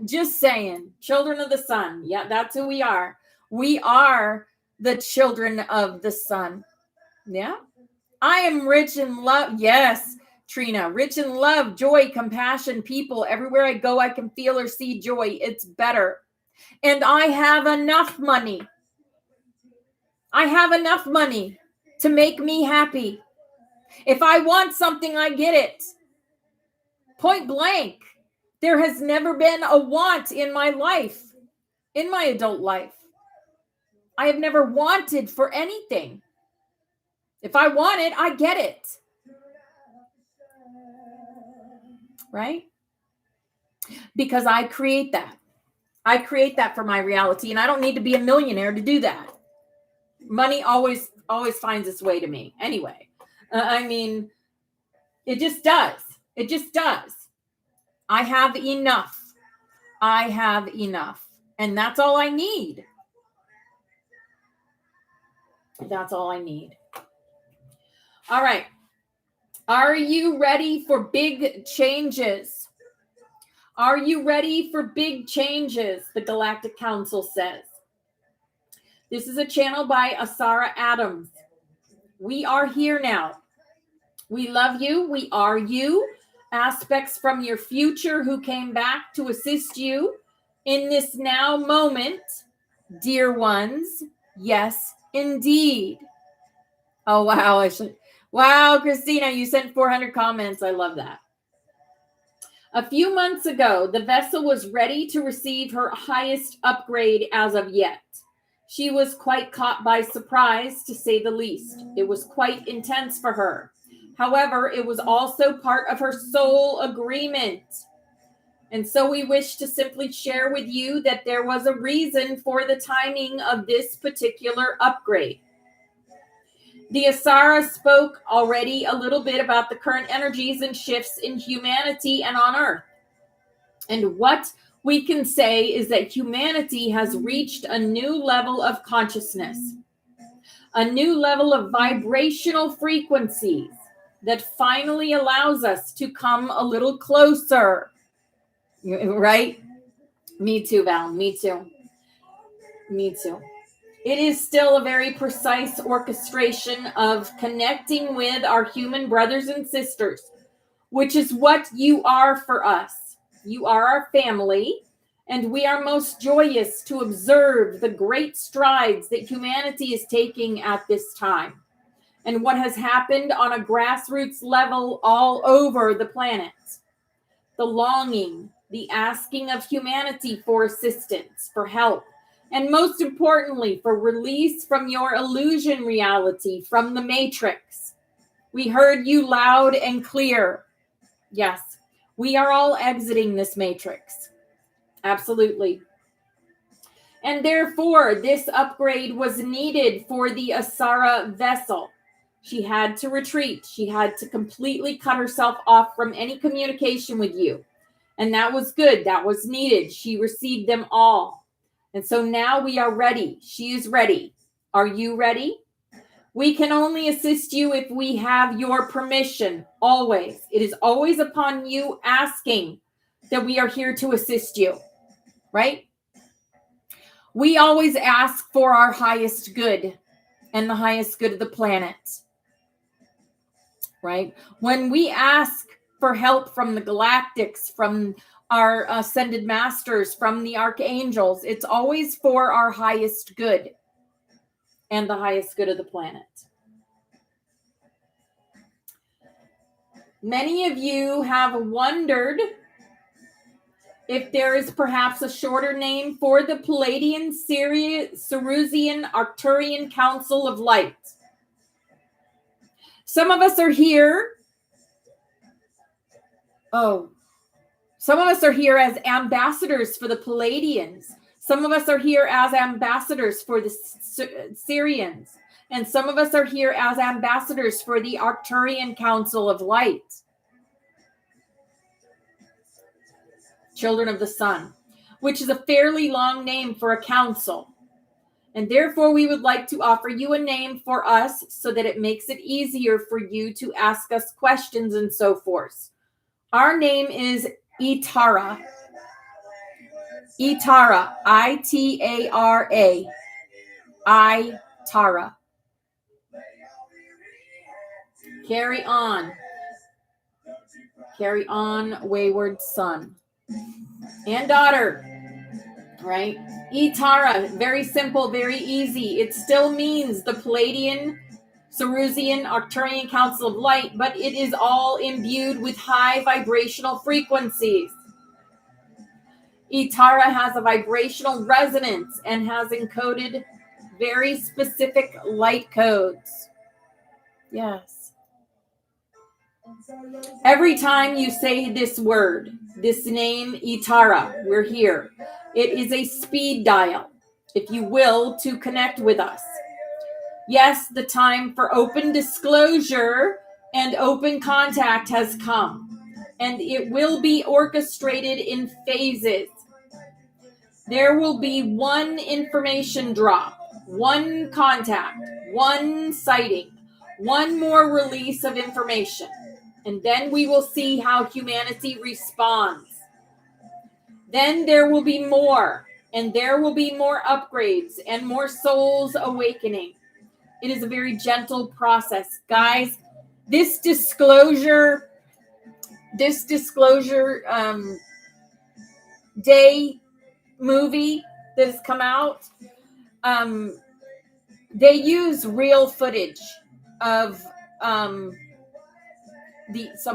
Just saying. Children of the Sun. Yeah, that's who we are. We are the children of the Sun. Yeah. I am rich in love. Yes, Trina. Rich in love, joy, compassion, people. Everywhere I go, I can feel or see joy. It's better. And I have enough money. I have enough money to make me happy. If I want something, I get it. Point blank. There has never been a want in my life, in my adult life. I have never wanted for anything. If I want it, I get it. Right? Because I create that. I create that for my reality, and I don't need to be a millionaire to do that. Money always finds its way to me. Anyway, I mean, it just does. It just does. I have enough. I have enough. And that's all I need. That's all I need. All right. Are you ready for big changes? Are you ready for big changes? The Galactic Council says. This is a channel by Asara Adams. We are here now. We love you. We are you. aspects from your future who came back to assist you in this now moment, dear ones. Yes, indeed. Oh, wow. Wow, Christina, you sent 400 comments. I love that. A few months ago, the vessel was ready to receive her highest upgrade as of yet. She was quite caught by surprise, to say the least. It was quite intense for her. However, it was also part of her soul agreement. And so we wish to simply share with you that there was a reason for the timing of this particular upgrade. The Asara spoke already a little bit about the current energies and shifts in humanity and on Earth. And what we can say is that humanity has reached a new level of consciousness, a new level of vibrational frequencies that finally allows us to come a little closer. Right? Me too, Val. Me too. Me too. It is still a very precise orchestration of connecting with our human brothers and sisters, which is what you are for us. You are our family, and we are most joyous to observe the great strides that humanity is taking at this time, and what has happened on a grassroots level all over the planet. The longing, the asking of humanity for assistance, for help, and most importantly, for release from your illusion reality, from the matrix. We heard you loud and clear. Yes, we are all exiting this matrix. Absolutely. And therefore, this upgrade was needed for the Asara vessel. She had to retreat. She had to completely cut herself off from any communication with you. And that was good. That was needed. She received them all. And so now we are ready. She is ready. Are you ready? We can only assist you if we have your permission, always. It is always upon you asking that we are here to assist you, right? We always ask for our highest good and the highest good of the planet, right? When we ask for help from the galactics, from our ascended masters, from the archangels, it's always for our highest good and the highest good of the planet. Many of you have wondered if there is perhaps a shorter name for the Palladian, Cerusian, Arcturian Council of Light. Some of us are here. Some of us are here as ambassadors for the Palladians. Some of us are here as ambassadors for the Syrians. And some of us are here as ambassadors for the Arcturian Council of Light. Children of the Sun, which is a fairly long name for a council. And therefore, we would like to offer you a name for us so that it makes it easier for you to ask us questions and so forth. Our name is Itara. Itara. I-T-A-R-A. Itara. Carry on. Carry on, wayward son and daughter, right? Itara, very simple, very easy. It still means the Palladian, Cerusian, Arcturian Council of Light, but it is all imbued with high vibrational frequencies. Itara has a vibrational resonance and has encoded very specific light codes. Yes. Every time you say this word, this name, Itara, we're here. It is a speed dial, if you will, to connect with us. Yes, the time for open disclosure and open contact has come, and it will be orchestrated in phases. There will be one information drop, one contact, one sighting, one more release of information. And then we will see how humanity responds. Then there will be more, and there will be more upgrades and more souls awakening. It is a very gentle process. Guys, this disclosure, this Disclosure Day movie that has come out, they use real footage of some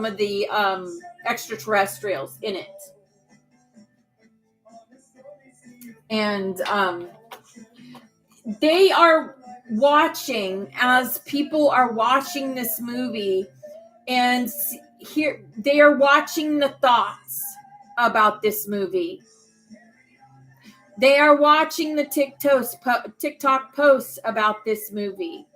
of the extraterrestrials in it. And they are watching, as people are watching this movie, and here they are watching the thoughts about this movie. They are watching the TikTok posts about this movie.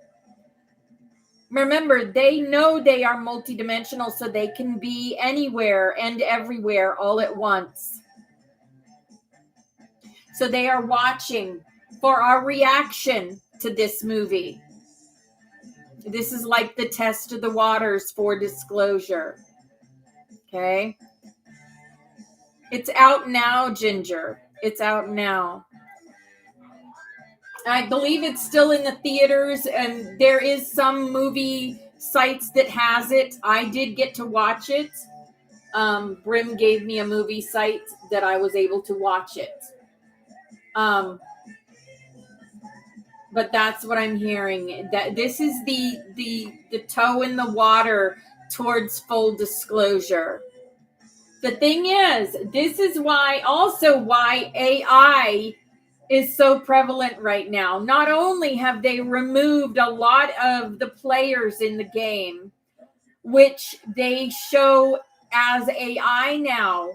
Remember, they know they are multidimensional, so they can be anywhere and everywhere all at once. So they are watching for our reaction to this movie. This is like the test of the waters for disclosure. Okay? It's out now, Ginger. It's out now. I believe it's still in the theaters, and there is some movie sites that has it. I did get to watch it. Brim gave me a movie site that I was able to watch it. But that's what I'm hearing. That this is the toe in the water towards full disclosure. The thing is, this is why AI is so prevalent right now. Not only have they removed a lot of the players in the game, which they show as AI now,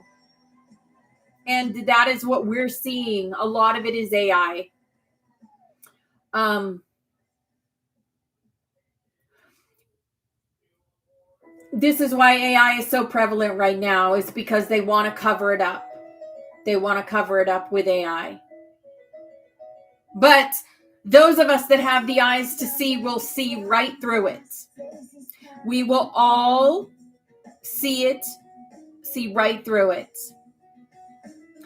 and that is what we're seeing. A lot of it is AI. This is why AI is so prevalent right now, is because they want to cover it up. They want to cover it up with AI. But those of us that have the eyes to see will see right through it. We will all see right through it.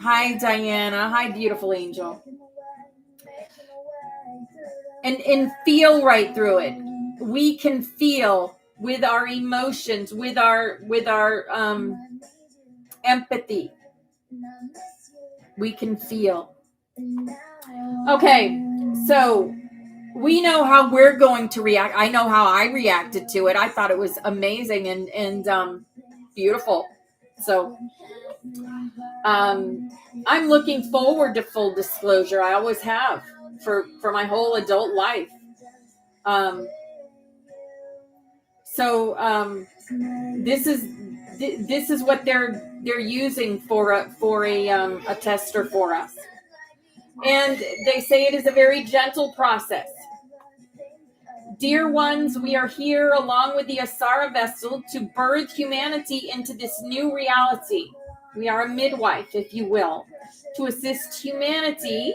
Hi, Diana. Hi, beautiful angel. And feel right through it. We can feel with our emotions, with our empathy. We can feel. Okay, so we know how we're going to react. I know how I reacted to it. I thought it was amazing and beautiful. So I'm looking forward to full disclosure. I always have for my whole adult life. This is what they're using for a tester for us. And they say it is a very gentle process. Dear ones, we are here along with the Asara vessel to birth humanity into this new reality. We are a midwife, if you will, to assist humanity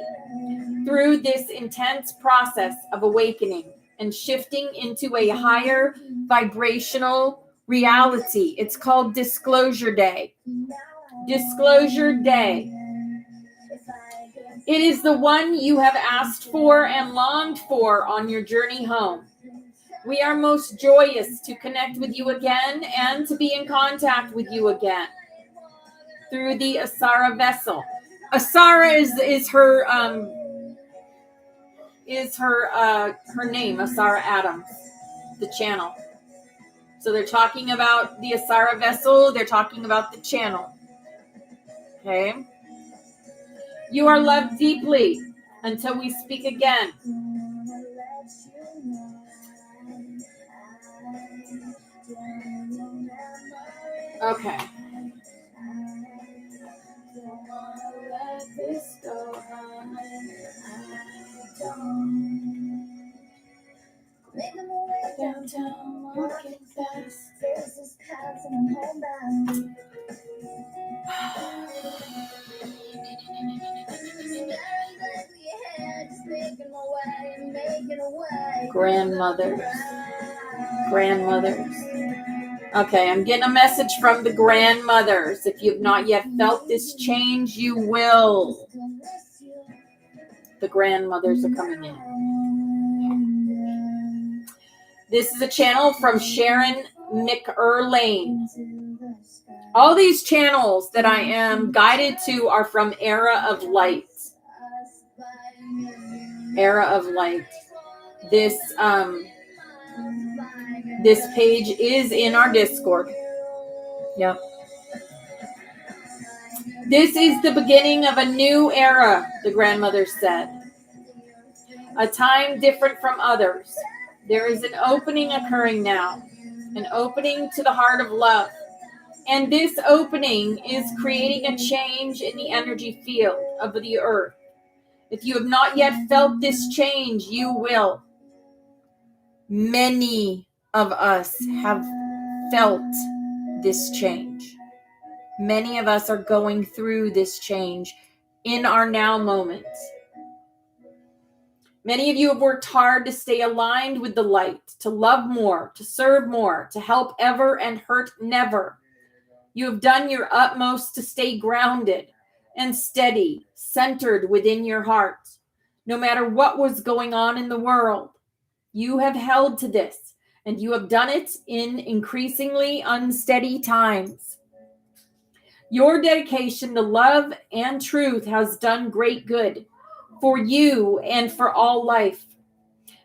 through this intense process of awakening and shifting into a higher vibrational reality. It's called Disclosure Day. Disclosure Day. It is the one you have asked for and longed for on your journey home. We are most joyous to connect with you again and to be in contact with you again through the Asara vessel. Asara is her name, Asara Adams, the channel. So they're talking about the Asara vessel. They're talking about the channel. Okay. You are loved deeply until we speak again. Okay. Downtown, walking fast. Grandmothers. Okay, I'm getting a message from the grandmothers. If you've not yet felt this change, you will. The grandmothers are coming in. This is a channel from Sharon McErlane. All these channels that I am guided to are from Era of Light. Era of Light. This page is in our Discord. Yep. This is the beginning of a new era, the grandmother said. A time different from others. There is an opening occurring now. An opening to the heart of love. And this opening is creating a change in the energy field of the earth. If you have not yet felt this change, you will. Many of us have felt this change. Many of us are going through this change in our now moment. Many of you have worked hard to stay aligned with the light, to love more, to serve more, to help ever and hurt never. You have done your utmost to stay grounded and steady, centered within your heart. No matter what was going on in the world, you have held to this, and you have done it in increasingly unsteady times. Your dedication to love and truth has done great good for you and for all life.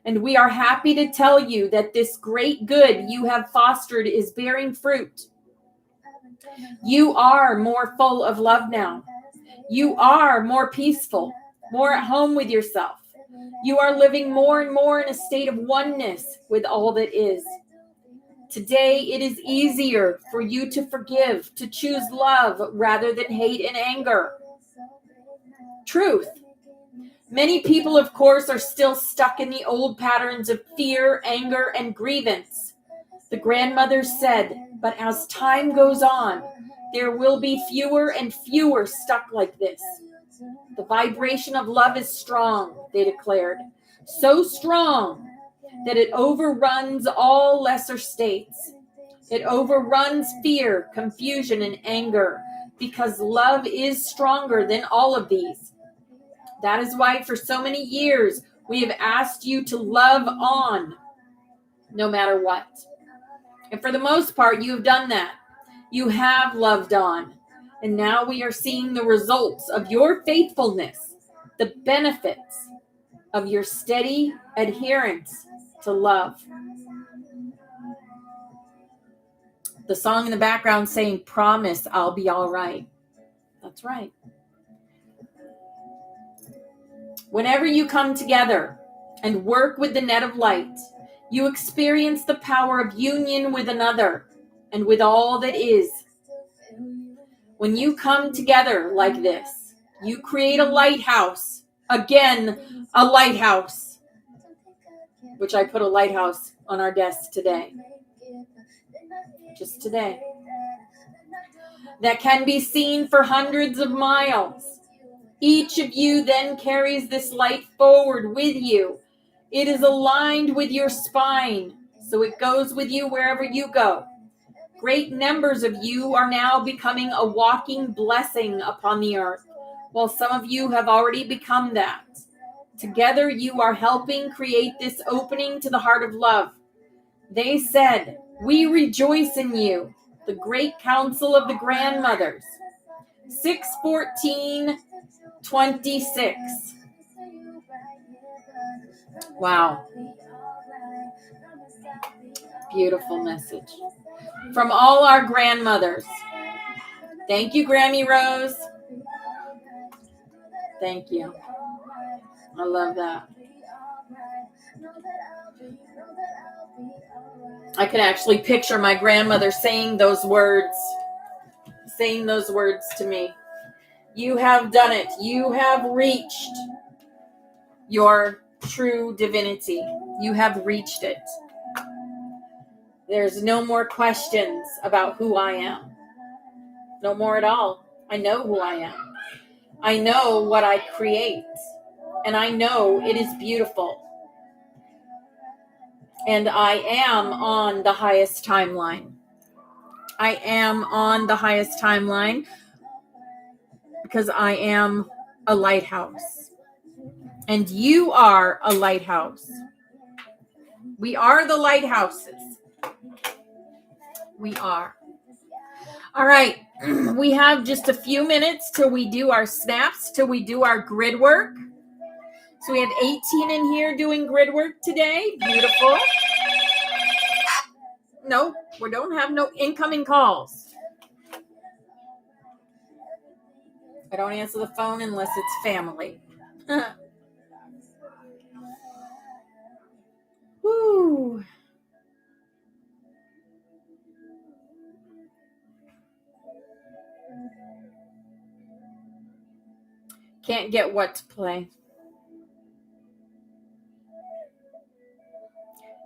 And we are happy to tell you that this great good you have fostered is bearing fruit. You are more full of love now. You are more peaceful, more at home with yourself. You are living more and more in a state of oneness with all that is. Today, it is easier for you to forgive, to choose love rather than hate and anger. Truth. Many people, of course, are still stuck in the old patterns of fear, anger, and grievance. The grandmother said, but as time goes on, there will be fewer and fewer stuck like this. The vibration of love is strong, they declared. So strong that it overruns all lesser states. It overruns fear, confusion, and anger, because love is stronger than all of these. That is why for so many years we have asked you to love on, no matter what. And for the most part, you have done that. You have loved on. And now we are seeing the results of your faithfulness, the benefits of your steady adherence to love. The song in the background saying, promise I'll be all right. That's right. Whenever you come together and work with the net of light, you experience the power of union with another and with all that is. When you come together like this, you create a lighthouse. Again, a lighthouse. Which I put a lighthouse on our desk today. Just today. That can be seen for hundreds of miles. Each of you then carries this light forward with you. It is aligned with your spine, so it goes with you wherever you go. Great numbers of you are now becoming a walking blessing upon the earth, while some of you have already become that. Together you are helping create this opening to the heart of love. They said, we rejoice in you, the great council of the grandmothers. 6/14/26. Wow. Beautiful message. From all our grandmothers. Thank you, Grammy Rose. Thank you. I love that. I can actually picture my grandmother saying those words to me. You have done it. You have reached your true divinity. You have reached it. There's no more questions about who I am. No more at all. I know who I am. I know what I create. And I know it is beautiful. And I am on the highest timeline. I am on the highest timeline because I am a lighthouse. And you are a lighthouse. We are the lighthouses. We are. All right. We have just a few minutes till we do our snaps, till we do our grid work. So we have 18 in here doing grid work today. Beautiful. No, we don't have no incoming calls. I don't answer the phone unless it's family. Woo. Can't get what to play.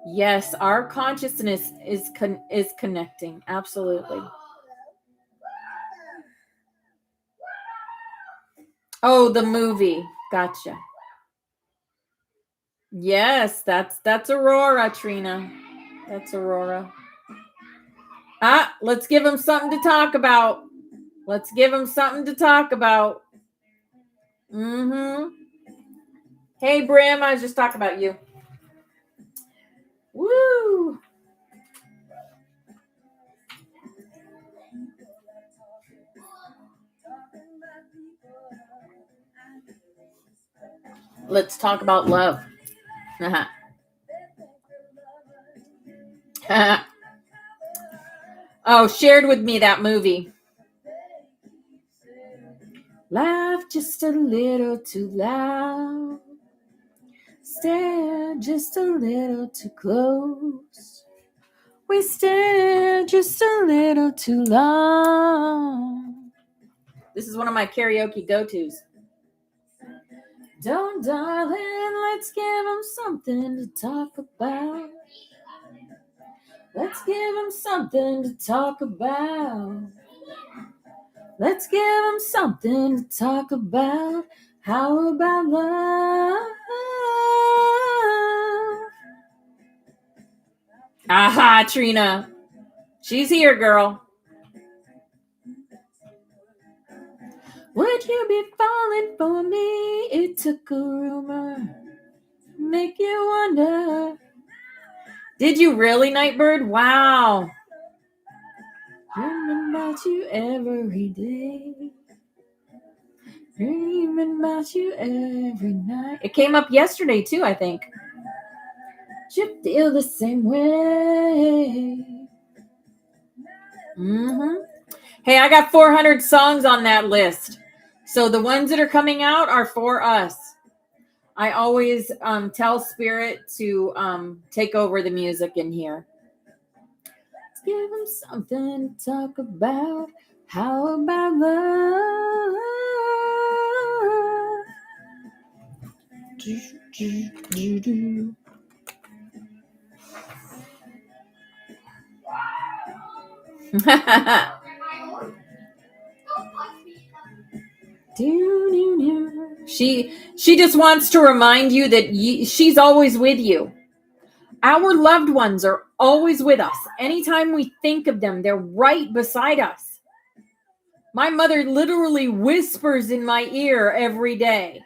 Yes, our consciousness is connecting. Absolutely. Oh, the movie. Gotcha. Yes, that's Aurora, Trina. That's Aurora. Let's give them something to talk about. Let's give them something to talk about. Mm-hmm. Hey, Brim, I was just talking about you. Woo! Let's talk about love. Oh, shared with me that movie. Laugh just a little too loud. Stare just a little too close. We stare just a little too long. This is one of my karaoke go-tos. Don't, darling, let's give them something to talk about. Let's give them something to talk about. Let's give them something to talk about. How about love? Aha, Trina. She's here, girl. Would you be falling for me? It took a rumor. Make you wonder. Did you really, Nightbird? Wow. Dreaming about you every day. Dreaming about you every night. It came up yesterday, too, I think. You feel the same way. Mm-hmm. Hey, I got 400 songs on that list. So the ones that are coming out are for us. I always tell Spirit to take over the music in here. Let's give them something to talk about. How about love? She just wants to remind you that she's always with you. Our loved ones are always with us. Anytime we think of them, they're right beside us. My mother literally whispers in my ear every day.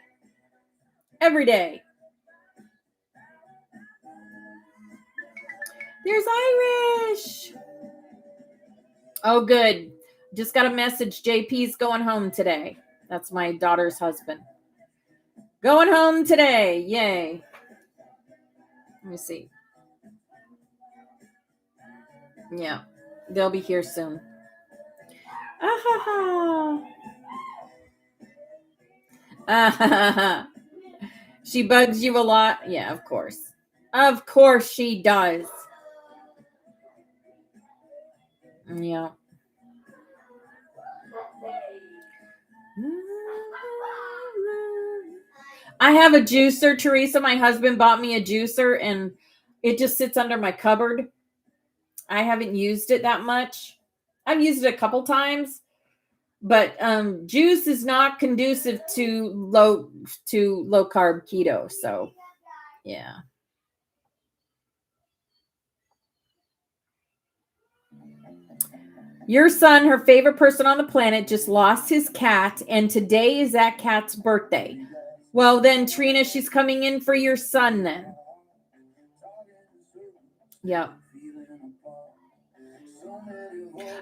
Every day. There's Irish. Oh, good. Just got a message. JP's going home today. That's my daughter's husband. Going home today. Yay. Let me see. Yeah. They'll be here soon. She bugs you a lot? Yeah, of course. Of course she does. Yeah. I have a juicer, Teresa. My husband bought me a juicer and it just sits under my cupboard. I haven't used it that much. I've used it a couple times, but juice is not conducive to low carb keto. So, yeah. Your son, her favorite person on the planet, just lost his cat, and today is that cat's birthday. Well, then, Trina, she's coming in for your son then. Yep.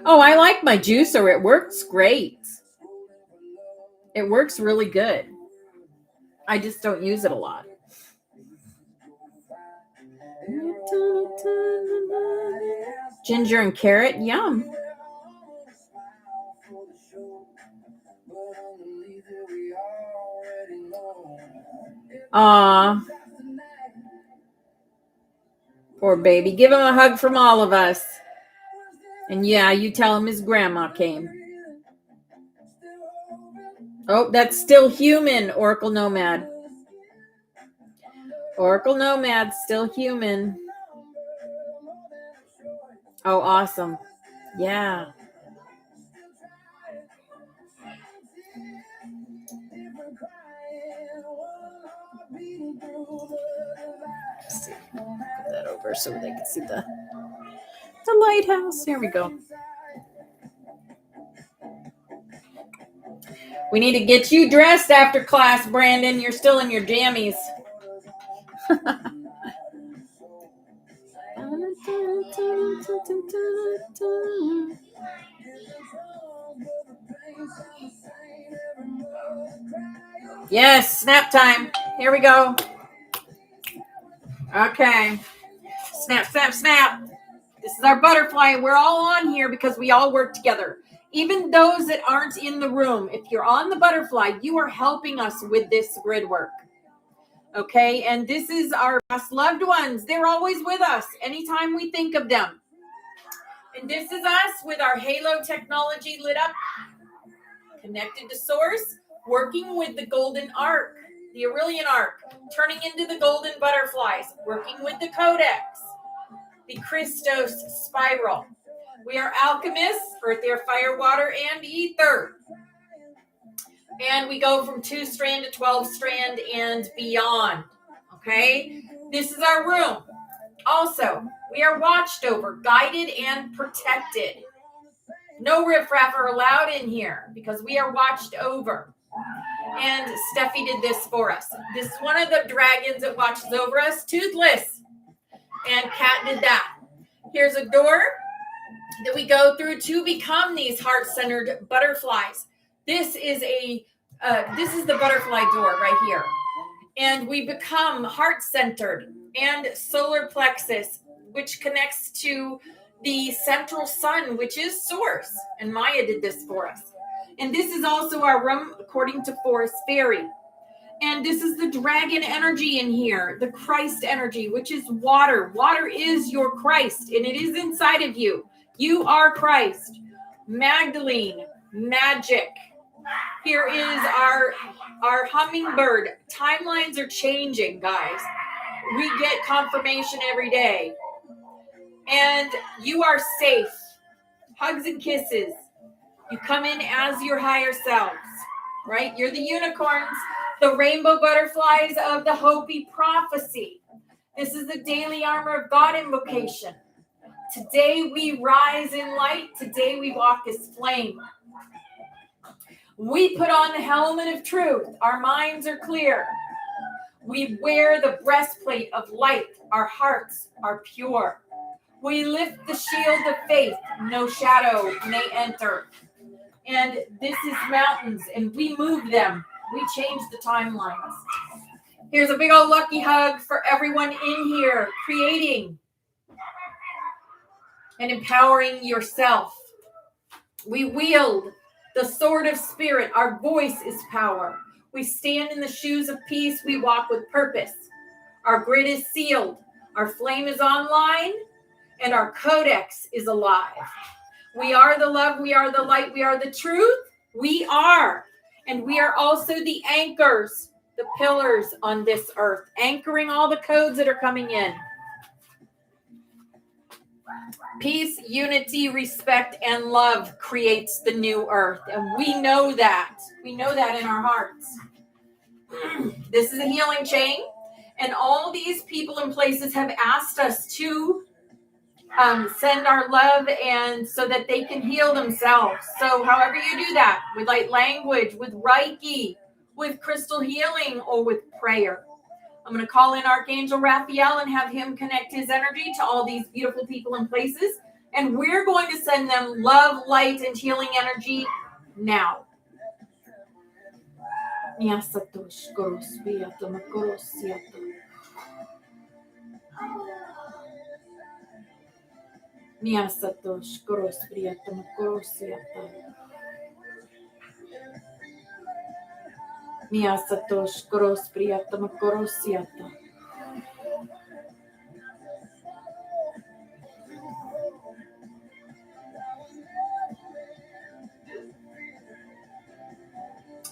Oh, I like my juicer. It works great. It works really good. I just don't use it a lot. Ginger and carrot, yum. Aw. Poor baby. Give him a hug from all of us. And yeah, you tell him his grandma came. Oh, that's still human, Oracle Nomad. Oracle Nomad, still human. Oh, awesome. Yeah. Let's see. Put that over so they can see the lighthouse. Here we go. We need to get you dressed after class, Brandon. You're still in your jammies. Yes, snap time. Here we go. Okay. Snap, snap, snap. This is our butterfly. We're all on here because we all work together. Even those that aren't in the room, if you're on the butterfly, you are helping us with this grid work. Okay, and this is our best loved ones. They're always with us anytime we think of them. And this is us with our halo technology lit up, connected to source, working with the golden arc, the Aurelian arc, turning into the golden butterflies, working with the codex, the Christos spiral. We are alchemists, earth, air, fire, water, and ether. And we go from 2-strand to 12-strand and beyond. Okay? This is our room. Also, we are watched over, guided, and protected. No riffraff are allowed in here because we are watched over. And Steffi did this for us. This is one of the dragons that watches over us, Toothless. And Kat did that. Here's a door that we go through to become these heart-centered butterflies. This is the butterfly door right here. And we become heart-centered and solar plexus, which connects to the central sun, which is source. And Maya did this for us. And this is also our room according to Forest Fairy. And this is the dragon energy in here, the Christ energy, which is water. Water is your Christ, and it is inside of you. You are Christ. Magdalene, magic. Here is our hummingbird. Timelines are changing, guys. We get confirmation every day. And you are safe. Hugs and kisses. You come in as your higher selves, right? You're the unicorns, the rainbow butterflies of the Hopi prophecy. This is the daily armor of God invocation. Today we rise in light. Today we walk as flame. We put on the helmet of truth. Our minds are clear. We wear the breastplate of light. Our hearts are pure. We lift the shield of faith. No shadow may enter. And this is mountains, and we move them. We change the timelines. Here's a big old lucky hug for everyone in here, creating and empowering yourself. We wield the sword of spirit. Our voice is power. We stand in the shoes of peace. We walk with purpose. Our grid is sealed. Our flame is online, and our codex is alive. We are the love. We are the light. We are the truth. We are. And we are also the anchors, the pillars on this earth, anchoring all the codes that are coming in. Peace, unity, respect, and love creates the new earth. And we know that. We know that in our hearts. This is a healing chain. And all these people and places have asked us to send our love and so that they can heal themselves. So however you do that, with light language, with Reiki, with crystal healing, or with prayer. I'm going to call in Archangel Raphael and have him connect his energy to all these beautiful people and places And we're going to send them love, light, and healing energy now.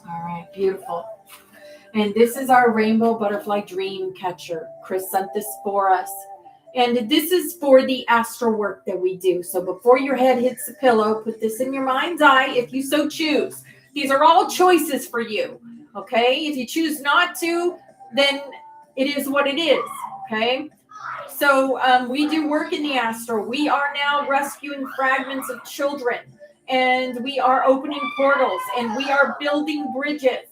All right, beautiful. And this is our rainbow butterfly dream catcher. Chris sent this for us. And this is for the astral work that we do. So before your head hits the pillow, put this in your mind's eye if you so choose. These are all choices for you. Okay? If you choose not to, then it is what it is. Okay? So we do work in the astral. We are now rescuing fragments of children. And we are opening portals. And we are building bridges.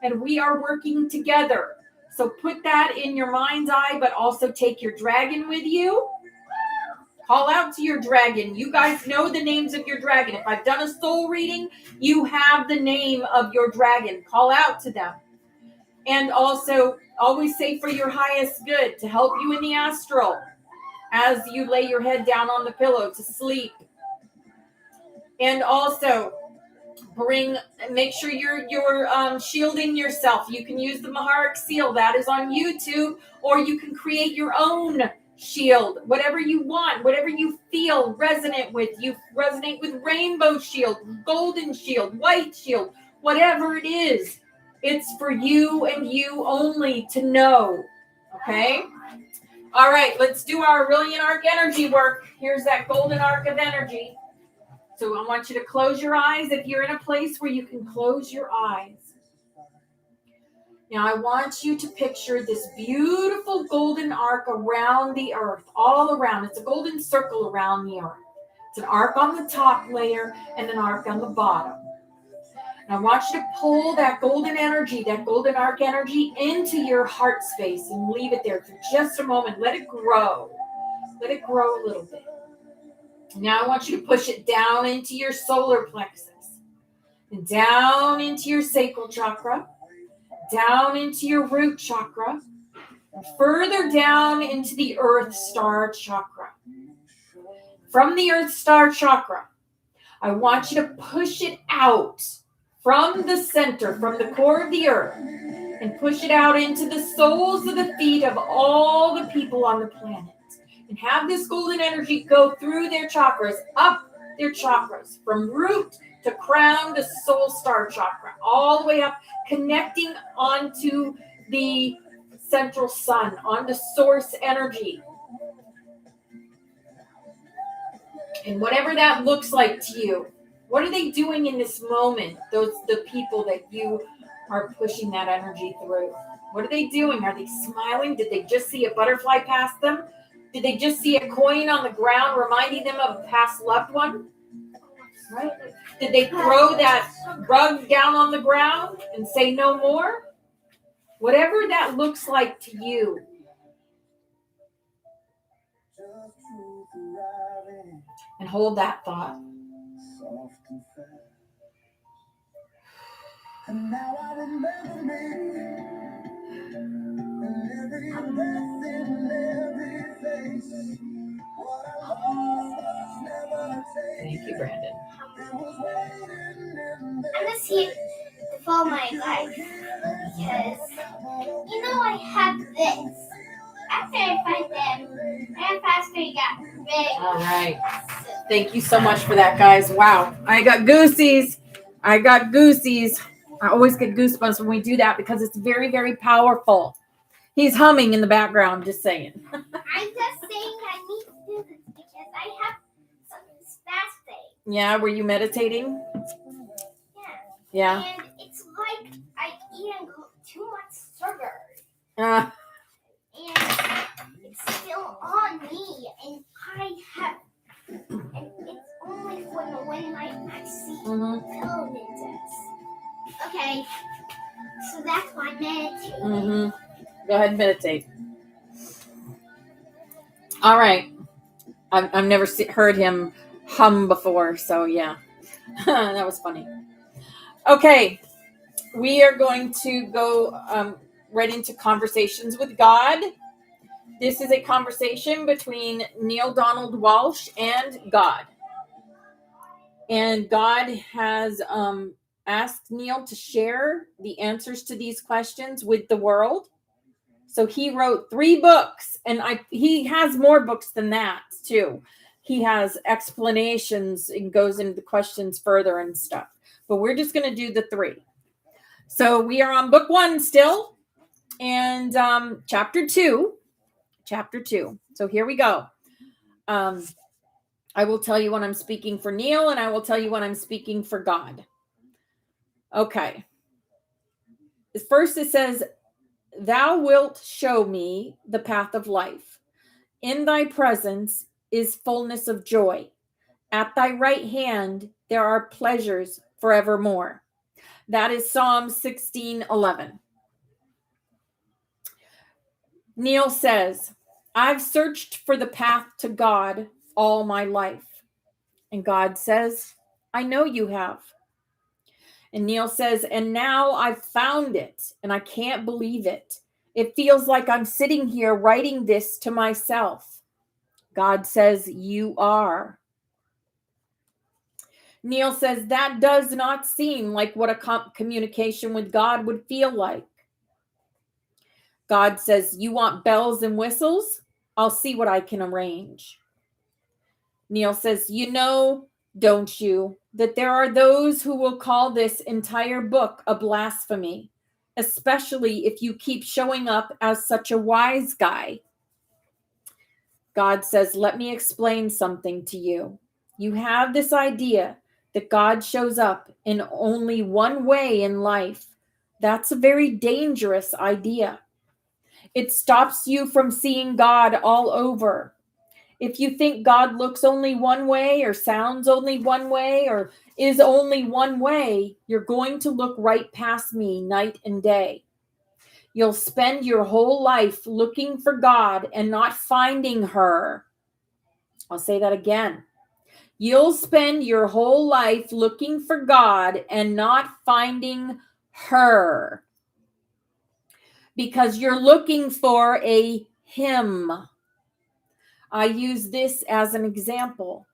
And we are working together. So put that in your mind's eye, but also take your dragon with you. Call out to your dragon. You guys know the names of your dragon. If I've done a soul reading, you have the name of your dragon. Call out to them. And also, always say for your highest good to help you in the astral as you lay your head down on the pillow to sleep. And also, make sure you're shielding yourself. You can use the Maharic seal. That is on YouTube. Or you can create your own shield. Whatever you want. Whatever you feel resonant with. You resonate with rainbow shield, golden shield, white shield. Whatever it is. It's for you and you only to know. Okay? All right. Let's do our Aurelian Arc energy work. Here's that golden arc of energy. So I want you to close your eyes if you're in a place where you can close your eyes. Now I want you to picture this beautiful golden arc around the earth, all around. It's a golden circle around the earth. It's an arc on the top layer and an arc on the bottom. And I want you to pull that golden energy, that golden arc energy into your heart space and leave it there for just a moment. Let it grow. Let it grow a little bit. Now I want you to push it down into your solar plexus, and down into your sacral chakra, down into your root chakra, and further down into the earth star chakra. From the earth star chakra, I want you to push it out from the center, from the core of the earth, and push it out into the soles of the feet of all the people on the planet. And have this golden energy go through their chakras, up their chakras, from root to crown to soul star chakra, all the way up, connecting onto the central sun, onto source energy. And whatever that looks like to you, what are they doing in this moment, the people that you are pushing that energy through? What are they doing? Are they smiling? Did they just see a butterfly pass them? Did they just see a coin on the ground reminding them of a past loved one? Right? Did they throw that rug down on the ground and say no more? Whatever that looks like to you. And hold that thought. And now I remember me. Thank you, Brandon. I'm just here for my life because I have this. After I find them, how faster you got rid. All right. Thank you so much for that, guys. Wow. I got goosies. I always get goosebumps when we do that because it's very, very powerful. He's humming in the background, just saying. I'm just saying I need to do this because I have some spastic. Yeah, were you meditating? Yeah. And it's like I eat too much sugar. And it's still on me, and and it's only when I see film it does. Okay, so that's why I'm meditating. Go ahead and meditate. All right. I've never heard him hum before, so yeah. That was funny. Okay, we are going to go right into Conversations with God. This is a conversation between Neil Donald Walsh and God. And God has asked Neil to share the answers to these questions with the world. So he wrote 3 books, and he has more books than that too. He has explanations and goes into the questions further and stuff. But we're just going to do the 3. So we are on book 1 still, and chapter 2. So here we go. I will tell you when I'm speaking for Neil, and I will tell you when I'm speaking for God. Okay. First it says, "Thou wilt show me the path of life. In thy presence is fullness of joy. At thy right hand there are pleasures forevermore." That is Psalm 16:11. Neil says, "I've searched for the path to God all my life." And God says, "I know you have." And Neil says, "And now I've found it, and I can't believe it. It feels like I'm sitting here writing this to myself." God says, "You are." Neil says, "That does not seem like what a communication with God would feel like." God says, "You want bells and whistles? I'll see what I can arrange." Neil says, "You know, don't you, that there are those who will call this entire book a blasphemy, especially if you keep showing up as such a wise guy." God says, "Let me explain something to you. You have this idea that God shows up in only one way in life. That's a very dangerous idea. It stops you from seeing God all over. If you think God looks only one way or sounds only one way or is only one way, you're going to look right past me night and day. You'll spend your whole life looking for God and not finding her." I'll say that again. You'll spend your whole life looking for God and not finding her, because you're looking for a him. I use this as an example.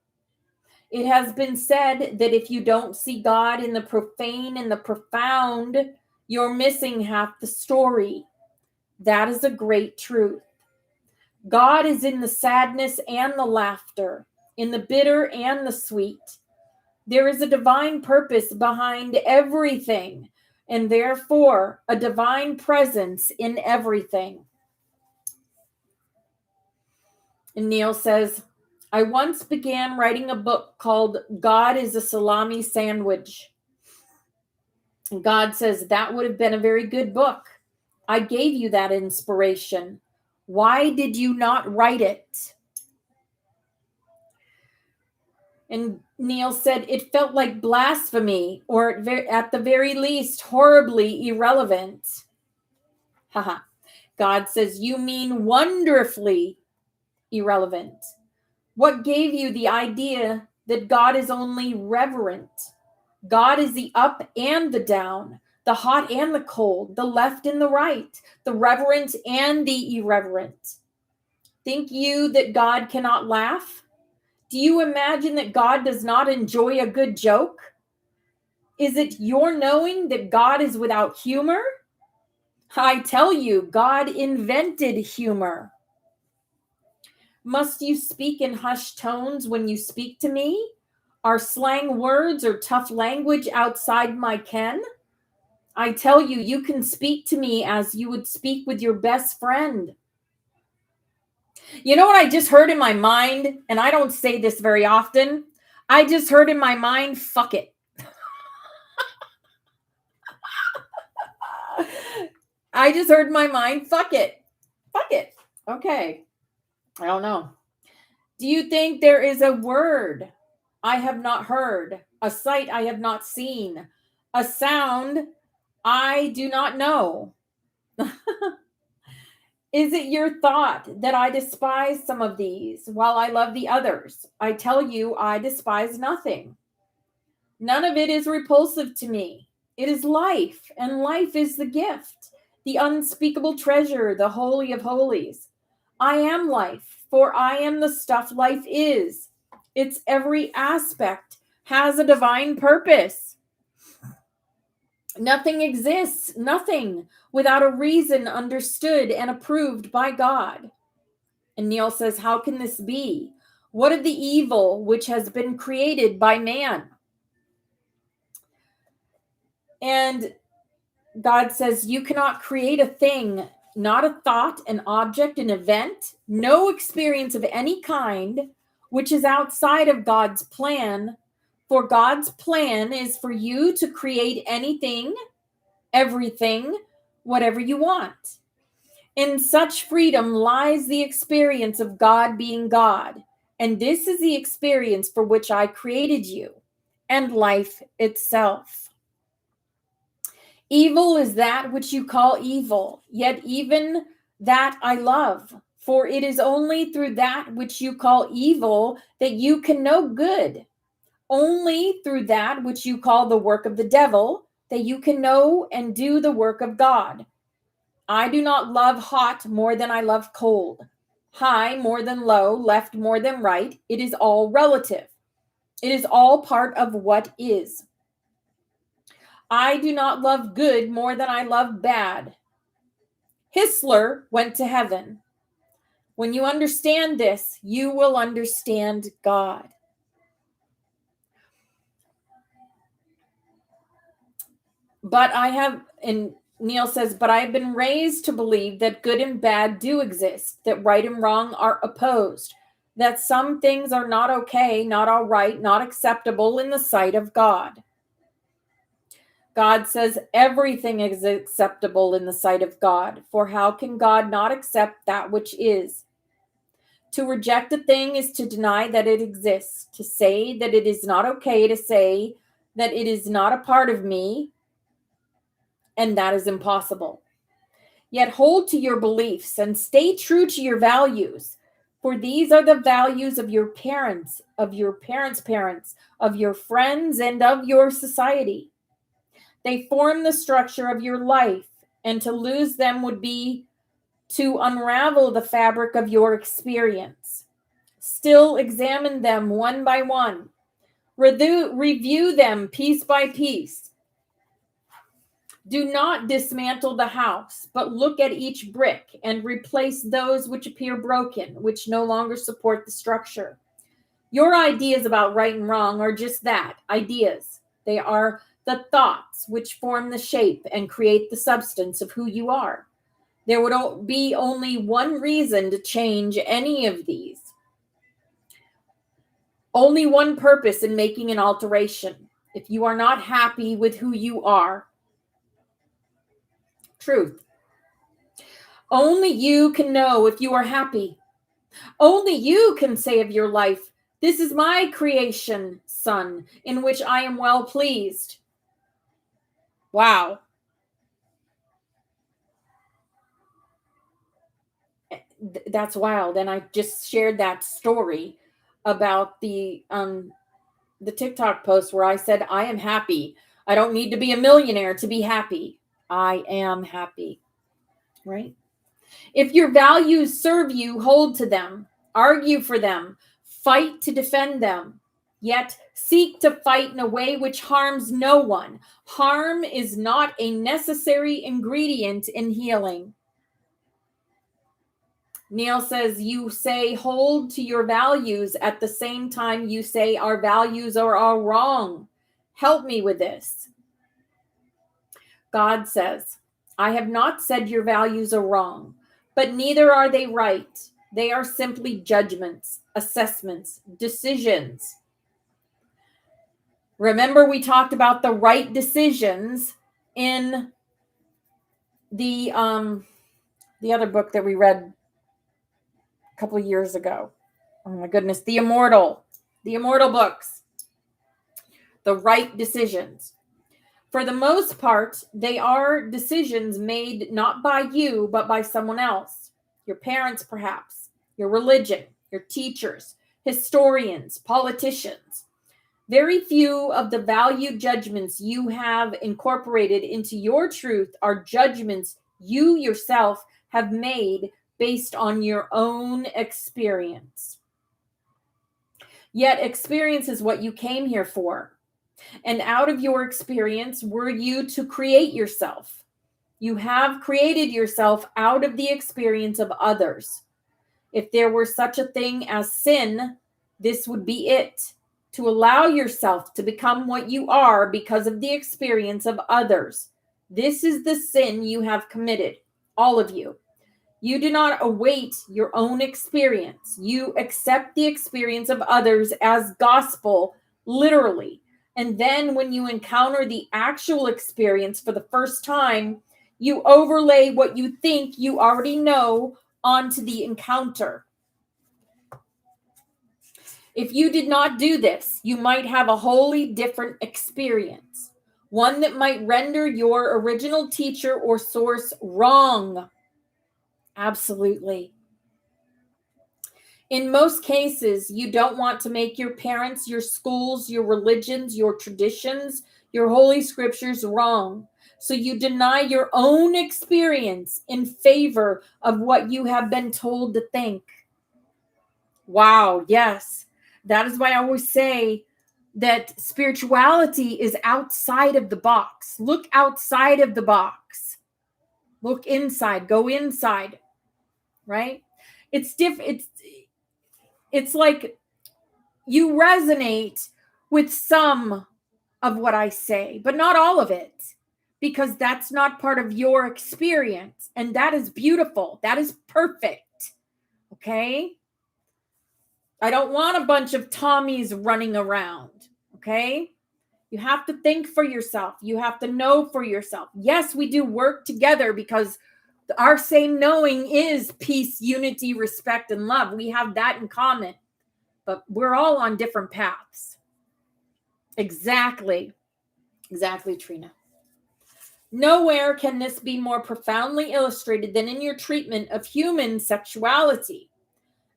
It has been said that if you don't see God in the profane and the profound, you're missing half the story. That is a great truth. God is in the sadness and the laughter, in the bitter and the sweet. There is a divine purpose behind everything, and therefore a divine presence in everything. And Neil says, "I once began writing a book called God is a Salami Sandwich." And God says, "That would have been a very good book. I gave you that inspiration. Why did you not write it?" And Neil said, "It felt like blasphemy, or at the very least, horribly irrelevant." Haha. God says, "You mean wonderfully irrelevant. What gave you the idea that God is only reverent? God is the up and the down, the hot and the cold, the left and the right, the reverent and the irreverent. Think you that God cannot laugh? Do you imagine that God does not enjoy a good joke? Is it your knowing that God is without humor? I tell you, God invented humor. Must you speak in hushed tones when you speak to me? Are slang words or tough language outside my ken? I tell you, you can speak to me as you would speak with your best friend." You know what I just heard in my mind? And I don't say this very often. I just heard in my mind, fuck it. I just heard in my mind, fuck it. Fuck it. Okay. I don't know. Do you think there is a word I have not heard, a sight I have not seen, a sound I do not know? Is it your thought that I despise some of these while I love the others? I tell you, I despise nothing. None of it is repulsive to me. It is life, and life is the gift, the unspeakable treasure, the holy of holies. I am life, for I am the stuff life is. Its every aspect has a divine purpose. Nothing exists, nothing, without a reason understood and approved by God. And Neil says, how can this be? What of the evil which has been created by man? And God says, you cannot create a thing, not a thought, an object, an event, no experience of any kind, which is outside of God's plan. For God's plan is for you to create anything, everything, whatever you want. In such freedom lies the experience of God being God. And this is the experience for which I created you, and life itself. Evil is that which you call evil, yet even that I love. For it is only through that which you call evil that you can know good. Only through that which you call the work of the devil that you can know and do the work of God. I do not love hot more than I love cold, high more than low, left more than right. It is all relative. It is all part of what is. I do not love good more than I love bad. Hitler went to heaven. When you understand this, you will understand God. But I have, and Neil says, but I have been raised to believe that good and bad do exist, that right and wrong are opposed, that some things are not okay, not all right, not acceptable in the sight of God. God says everything is acceptable in the sight of God, for how can God not accept that which is? To reject a thing is to deny that it exists, to say that it is not okay, to say that it is not a part of me, and that is impossible. Yet hold to your beliefs and stay true to your values, for these are the values of your parents, of your parents' parents, of your friends, and of your society. They form the structure of your life, and to lose them would be to unravel the fabric of your experience. Still examine them one by one. Review them piece by piece. Do not dismantle the house, but look at each brick and replace those which appear broken, which no longer support the structure. Your ideas about right and wrong are just that, ideas. They are the thoughts which form the shape and create the substance of who you are. There would be only one reason to change any of these. Only one purpose in making an alteration. If you are not happy with who you are, truth. Only you can know if you are happy. Only you can say of your life, this is my creation, son, in which I am well pleased. Wow. That's wild. And I just shared that story about the TikTok post where I said, I am happy. I don't need to be a millionaire to be happy. I am happy. Right? If your values serve you, hold to them, argue for them, fight to defend them, yet seek to fight in a way which harms no one. Harm is not a necessary ingredient in healing. Neil says, you say hold to your values at the same time you say our values are all wrong. Help me with this. God says, I have not said your values are wrong, but neither are they right. They are simply judgments, assessments, decisions. Remember, we talked about the right decisions in the other book that we read a couple of years ago. Oh my goodness, the immortal books. The right decisions. For the most part, they are decisions made not by you, but by someone else. your parents perhaps, your religion, your teachers, historians, politicians. Very few of the valued judgments you have incorporated into your truth are judgments you yourself have made based on your own experience. Yet experience is what you came here for. And out of your experience were you to create yourself. You have created yourself out of the experience of others. If there were such a thing as sin, this would be it. To allow yourself to become what you are because of the experience of others. This is the sin you have committed, all of you. You do not await your own experience. You accept the experience of others as gospel, literally. And then when you encounter the actual experience for the first time, you overlay what you think you already know onto the encounter. If you did not do this, you might have a wholly different experience, one that might render your original teacher or source wrong. Absolutely. In most cases, you don't want to make your parents, your schools, your religions, your traditions, your holy scriptures wrong. So you deny your own experience in favor of what you have been told to think. Wow, yes. That is why I always say that spirituality is outside of the box. Look outside of the box. Look inside, go inside, right? It's different. It's like you resonate with some of what I say, but not all of it, because that's not part of your experience. And that is beautiful. That is perfect. Okay? I don't want a bunch of Tommies running around. Okay? You have to think for yourself. You have to know for yourself. Yes, we do work together because our same knowing is peace, unity, respect, and love. We have that in common. But we're all on different paths. Exactly. Exactly, Trina. Nowhere can this be more profoundly illustrated than in your treatment of human sexuality.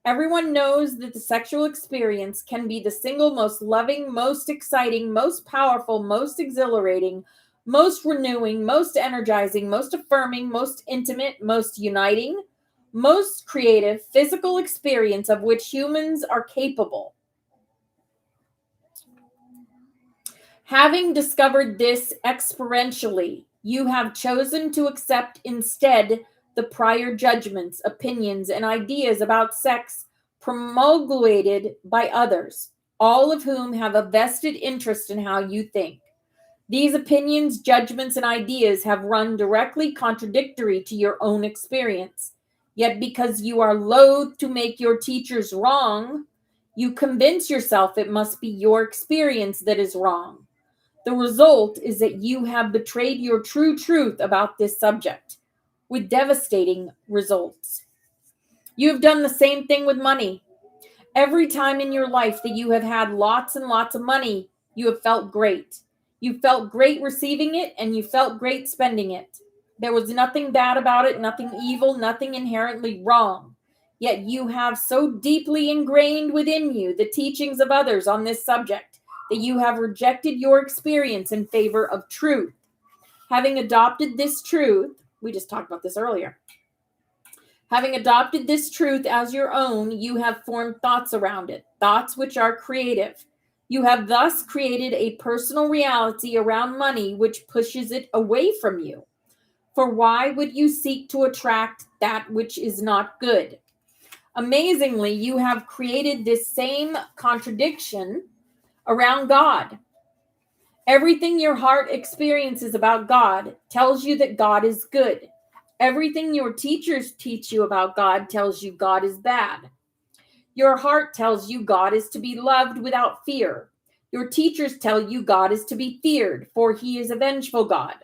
Everyone knows that the sexual experience can be the single most loving, most exciting, most powerful, most exhilarating, most renewing, most energizing, most affirming, most intimate, most uniting, most creative physical experience of which humans are capable. Having discovered this experientially, you have chosen to accept instead the prior judgments, opinions, and ideas about sex promulgated by others, all of whom have a vested interest in how you think. These opinions, judgments, and ideas have run directly contradictory to your own experience. Yet because you are loath to make your teachers wrong, you convince yourself it must be your experience that is wrong. The result is that you have betrayed your true truth about this subject, with devastating results. You have done the same thing with money. Every time in your life that you have had lots and lots of money, you have felt great. You felt great receiving it, and you felt great spending it. There was nothing bad about it, nothing evil, nothing inherently wrong. Yet you have so deeply ingrained within you the teachings of others on this subject that you have rejected your experience in favor of truth. Having adopted this truth, we just talked about this earlier. Having adopted this truth as your own, you have formed thoughts around it, thoughts which are creative. You have thus created a personal reality around money which pushes it away from you. For why would you seek to attract that which is not good? Amazingly, you have created this same contradiction around God. Everything your heart experiences about God tells you that God is good. Everything your teachers teach you about God tells you God is bad. Your heart tells you God is to be loved without fear. Your teachers tell you God is to be feared, for he is a vengeful God.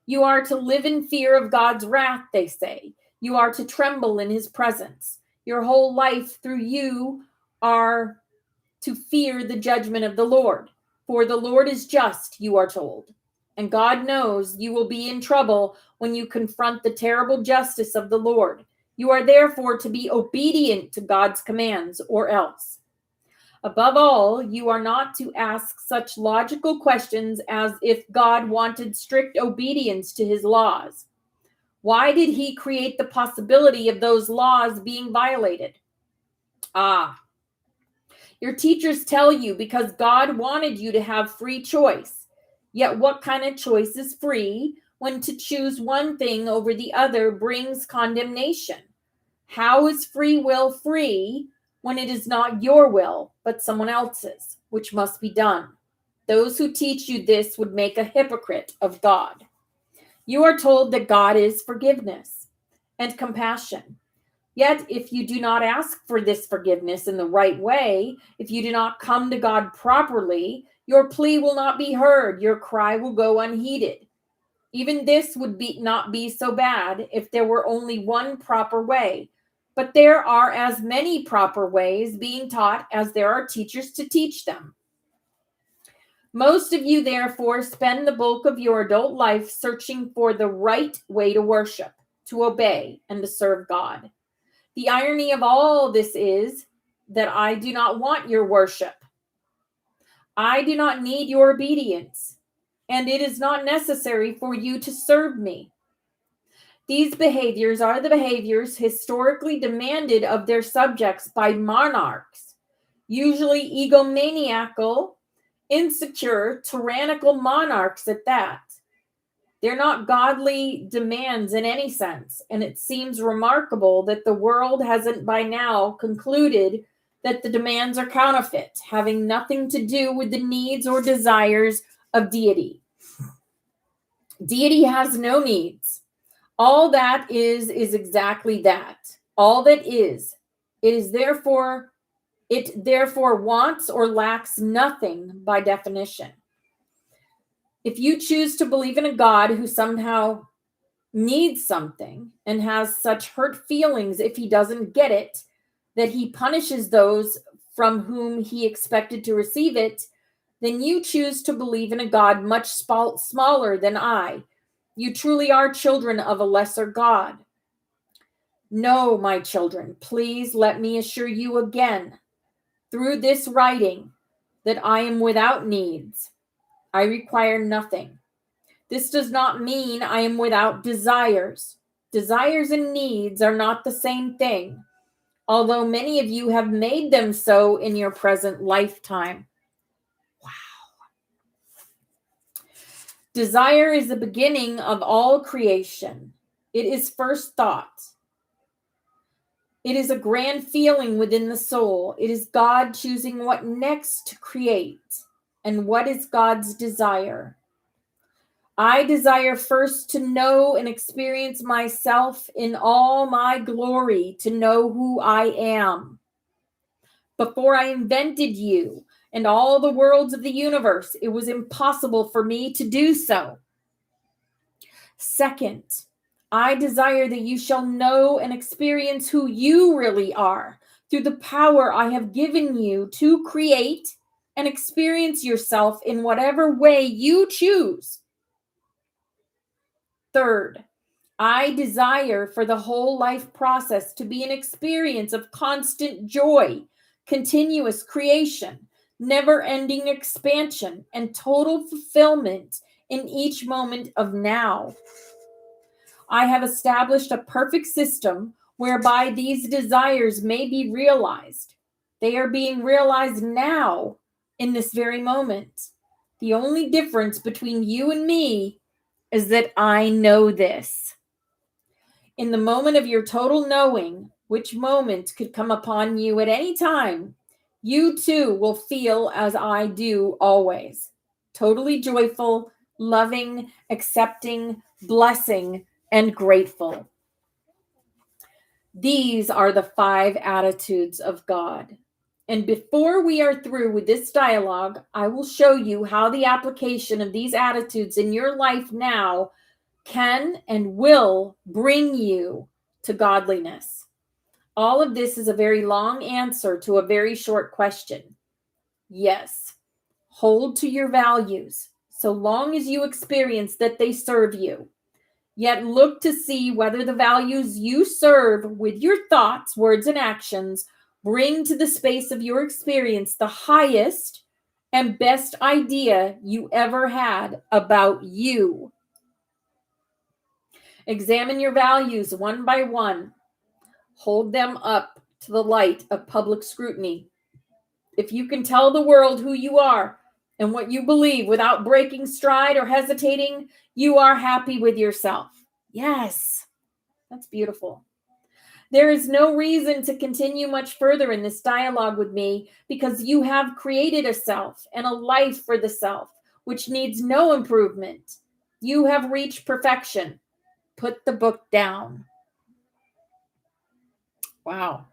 You are to live in fear of God's wrath, they say. You are to tremble in his presence. Your whole life through you are to fear the judgment of the Lord. For the Lord is just, you are told. And God knows you will be in trouble when you confront the terrible justice of the Lord. You are therefore to be obedient to God's commands, or else. Above all, you are not to ask such logical questions as if God wanted strict obedience to his laws. Why did he create the possibility of those laws being violated? Your teachers tell you because God wanted you to have free choice. Yet what kind of choice is free when to choose one thing over the other brings condemnation? How is free will free when it is not your will, but someone else's, which must be done? Those who teach you this would make a hypocrite of God. You are told that God is forgiveness and compassion. Yet, if you do not ask for this forgiveness in the right way, if you do not come to God properly, your plea will not be heard, your cry will go unheeded. Even this would not be so bad if there were only one proper way. But there are as many proper ways being taught as there are teachers to teach them. Most of you, therefore, spend the bulk of your adult life searching for the right way to worship, to obey, and to serve God. The irony of all this is that I do not want your worship. I do not need your obedience, and it is not necessary for you to serve me. These behaviors are the behaviors historically demanded of their subjects by monarchs, usually egomaniacal, insecure, tyrannical monarchs at that. They're not godly demands in any sense, and it seems remarkable that the world hasn't by now concluded that the demands are counterfeit, having nothing to do with the needs or desires of deity. Deity has no needs. All that is exactly that. All that is. It therefore wants or lacks nothing by definition. If you choose to believe in a God who somehow needs something and has such hurt feelings if he doesn't get it, that he punishes those from whom he expected to receive it, then you choose to believe in a God much smaller than I. You truly are children of a lesser God. No, my children, please let me assure you again, through this writing, that I am without needs. I require nothing. This does not mean I am without desires. Desires and needs are not the same thing, although many of you have made them so in your present lifetime. Wow. Desire is the beginning of all creation. It is first thought. It is a grand feeling within the soul. It is God choosing what next to create. And what is God's desire? I desire first to know and experience myself in all my glory, to know who I am. Before I invented you and all the worlds of the universe, it was impossible for me to do so. Second, I desire that you shall know and experience who you really are through the power I have given you to create and experience yourself in whatever way you choose. Third, I desire for the whole life process to be an experience of constant joy, continuous creation, never-ending expansion, and total fulfillment in each moment of now. I have established a perfect system whereby these desires may be realized. They are being realized now, in this very moment. The only difference between you and me is that I know this. In the moment of your total knowing, which moment could come upon you at any time, you too will feel as I do always. Totally joyful, loving, accepting, blessing, and grateful. These are the 5 attitudes of God. And before we are through with this dialogue, I will show you how the application of these attitudes in your life now can and will bring you to godliness. All of this is a very long answer to a very short question. Yes, hold to your values so long as you experience that they serve you. Yet look to see whether the values you serve with your thoughts, words, and actions bring to the space of your experience the highest and best idea you ever had about you. Examine your values one by one. Hold them up to the light of public scrutiny. If you can tell the world who you are and what you believe without breaking stride or hesitating, you are happy with yourself. Yes, that's beautiful. There is no reason to continue much further in this dialogue with me because you have created a self and a life for the self, which needs no improvement. You have reached perfection. Put the book down. Wow.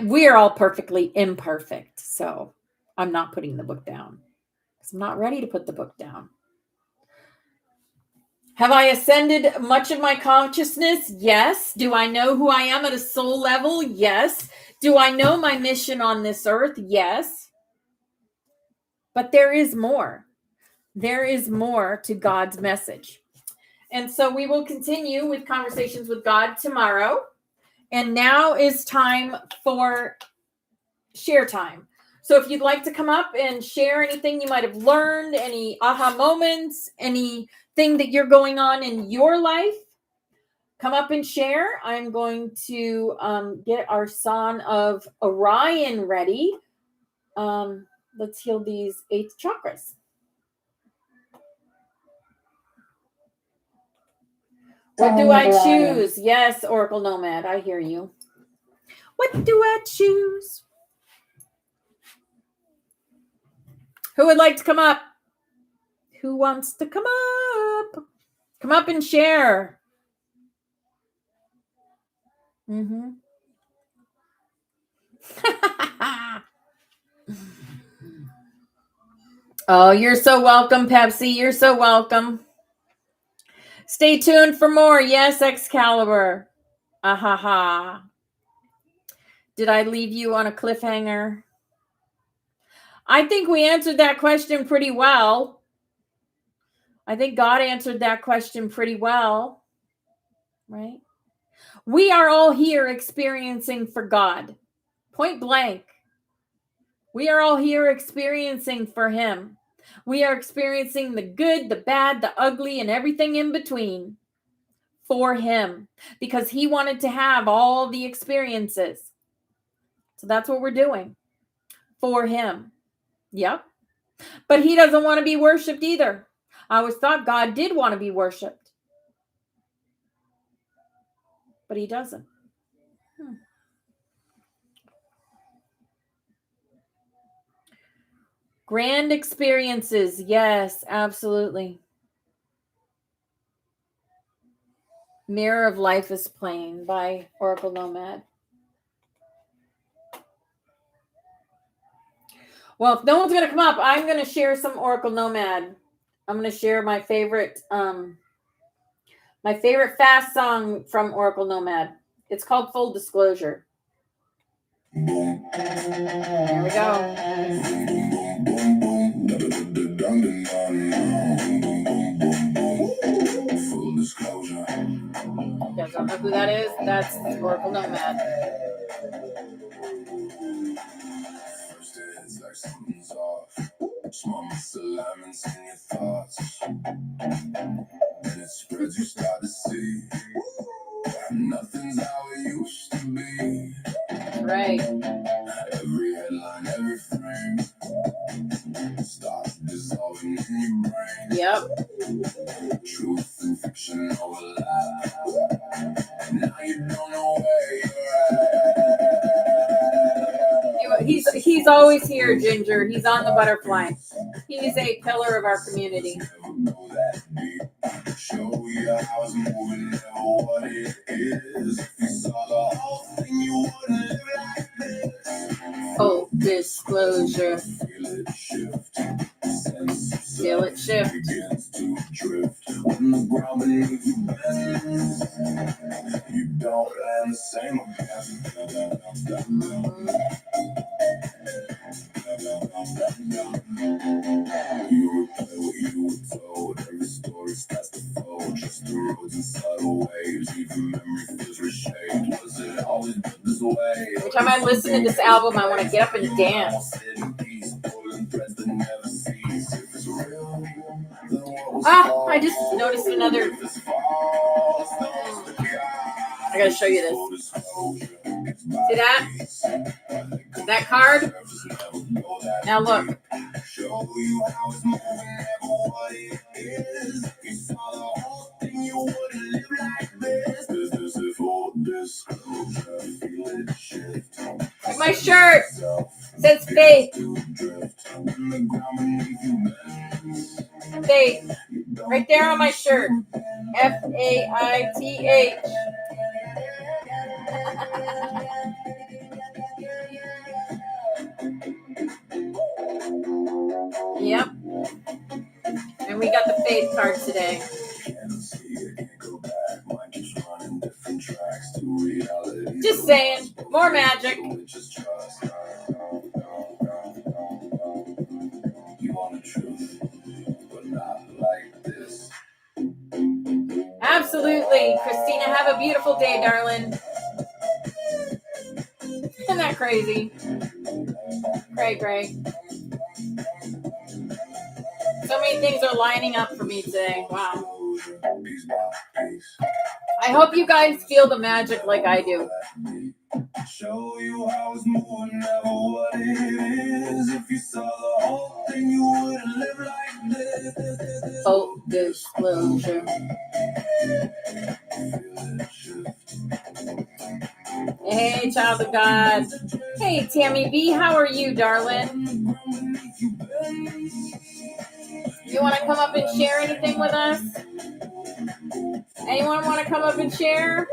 We're all perfectly imperfect, so I'm not putting the book down because I'm not ready to put the book down. Have I ascended much of my consciousness? Yes. Do I know who I am at a soul level? Yes. Do I know my mission on this earth? Yes. But there is more. There is more to God's message. And so we will continue with Conversations with God tomorrow. And now is time for share time. So if you'd like to come up and share anything you might have learned, any aha moments, anything that you're going on in your life, come up and share. I'm going to get our Son of Orion ready. Let's heal these 8 chakras. What do I choose? Yes, Oracle Nomad, I hear you. What do I choose? Who would like to come up? Who wants to come up? Come up and share. Mm-hmm. Oh, you're so welcome, Pepsi. You're so welcome. Stay tuned for more. Yes, Excalibur. Ahaha. Did I leave you on a cliffhanger? I think we answered that question pretty well. I think God answered that question pretty well. Right? We are all here experiencing for God. Point blank. We are all here experiencing for Him. We are experiencing the good, the bad, the ugly, and everything in between for Him because He wanted to have all the experiences. So that's what we're doing for Him. Yep. But He doesn't want to be worshipped either. I always thought God did want to be worshipped. But He doesn't. Grand experiences. Yes, absolutely. Mirror of Life is playing by Oracle Nomad. Well, if no one's going to come up, I'm going to share some Oracle Nomad. I'm going to share my favorite fast song from Oracle Nomad. It's called Full Disclosure. There we go. Full disclosure. You guys don't know who that is? That's Oracle Nomad. First it's like something's off. Small misalignments in your thoughts. Then it spreads, you start to see nothing's how it used to be. Right. Every headline, every frame starts dissolving in your brain. Yep. Truth and fiction overlap. Now you don't know where you're at. He's always here, Ginger. He's on the butterfly. He's a pillar of our community. Show you how it's moving, never what it is. If you saw the whole thing, you wouldn't live like this. Full disclosure. Feel it shift. Feel it shift. Begins to drift. When the ground beneath you bends, you don't land the same again. You replay Every time I listen to this album, I want to get up and dance. I just noticed another. I gotta show you this. See that? That card? Now look. Like my shirt says faith. Faith. Right there on my shirt. Faith. Yep. And we got the faith card today. Just saying. More magic. Absolutely. Christina, have a beautiful day, darling. Isn't that crazy? Cray. So many things are lining up for me today. Wow. I hope you guys feel the magic like I do. Show you how it's moving, never what it is. If you saw the whole thing, you wouldn't live like this. Full disclosure. Hey, child of God. Hey, Tammy B, how are you, darling? You want to come up and share anything with us? Anyone want to come up and share?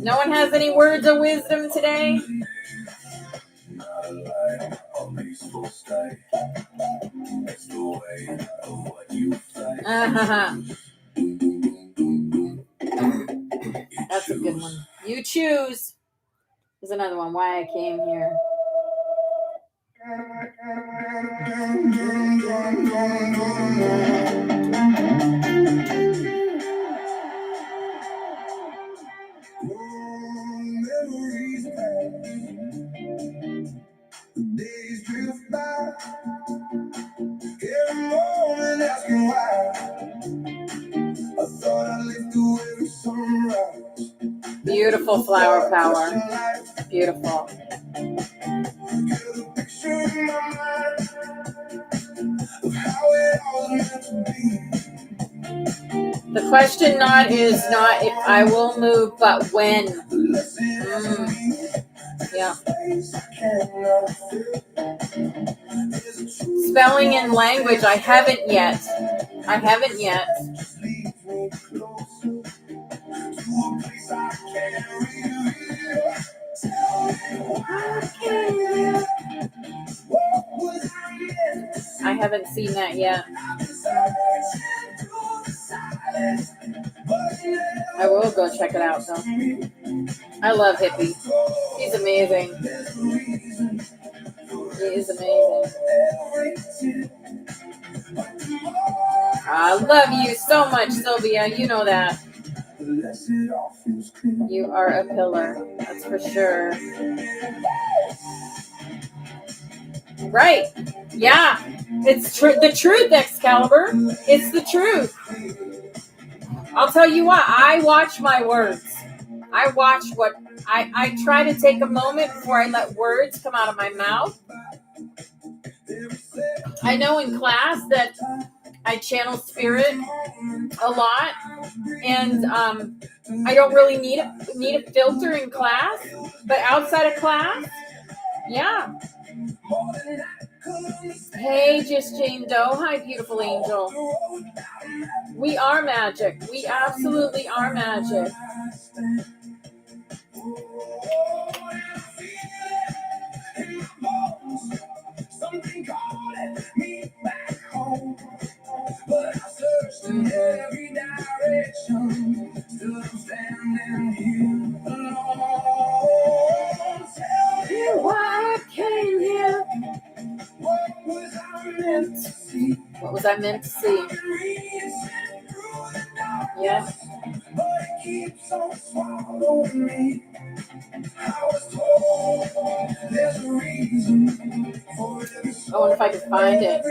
No one has any words of wisdom today? That's a good one. You choose. There's another one. Why I came here. Days drift by. Every morning asking why. I thought I lived through every sunrise. Beautiful flower power. Beautiful. The question is not if I will move, but when. Yeah. Spelling and language, I haven't yet. I haven't seen that yet. I will go check it out, though. I love Hippie. He's amazing. He is amazing. I love you so much, Sylvia. You know that. You are a pillar. That's for sure. Right. Yeah. It's the truth, Excalibur. It's the truth. I'll tell you what. I watch my words. I watch what... I try to take a moment before I let words come out of my mouth. I know in class that I channel spirit a lot, and I don't really need a filter in class, but outside of class, yeah. Hey, just Jane Doe. Hi, beautiful angel. We are magic. We absolutely are magic. Something calling me back home, but I searched in every direction, still I'm standing here alone. things I meant to see. Yeah. I wonder if I can find it.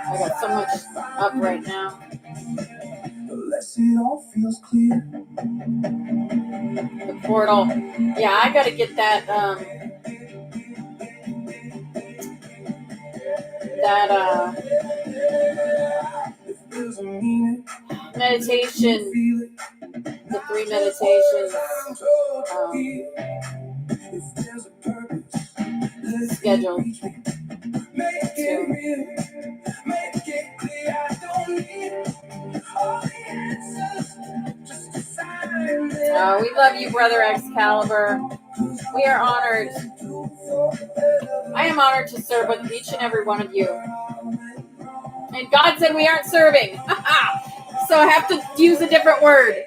I got so much up right now. The portal. Yeah, I gotta get that meditation, the 3 meditations schedule. We love you, Brother Excalibur. We are honored. I am honored to serve with each and every one of you. And God said we aren't serving. So I have to use a different word.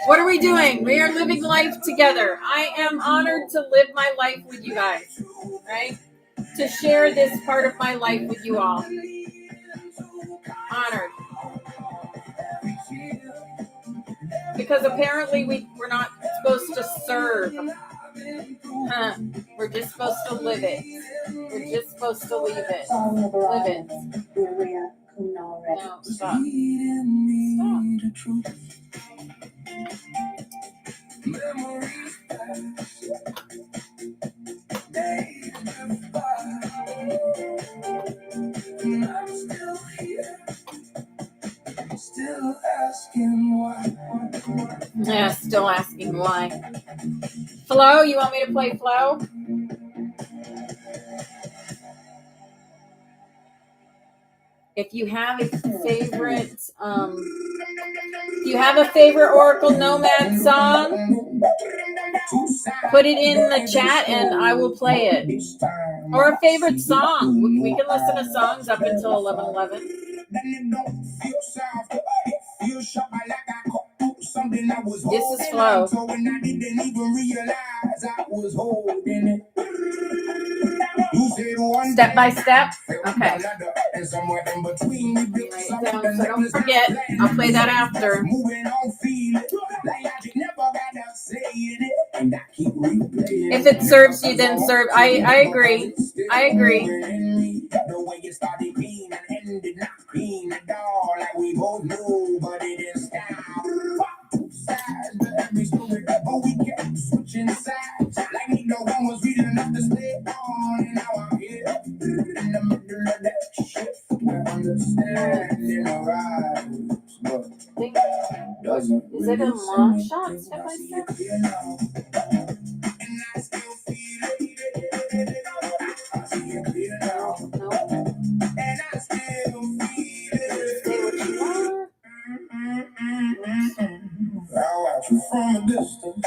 What are we doing? We are living life together. I am honored to live my life with you guys, right? To share this part of my life with you all. Honored. Because apparently we're not supposed to serve. We're just supposed to live it. We're just supposed to leave it. Live it. No, stop. Still asking why. Yeah, still asking why. Flo, you want me to play Flo? If you have a favorite Oracle Nomad song, put it in the chat and I will play it. Or a favorite song. We can listen to songs up until 11:11. This is Flo. Step by step? Okay. So don't forget, I'll play that after. If it serves you, then serve. I agree. I agree. Is it a long shot? Step by step? No. I'll watch you from a distance.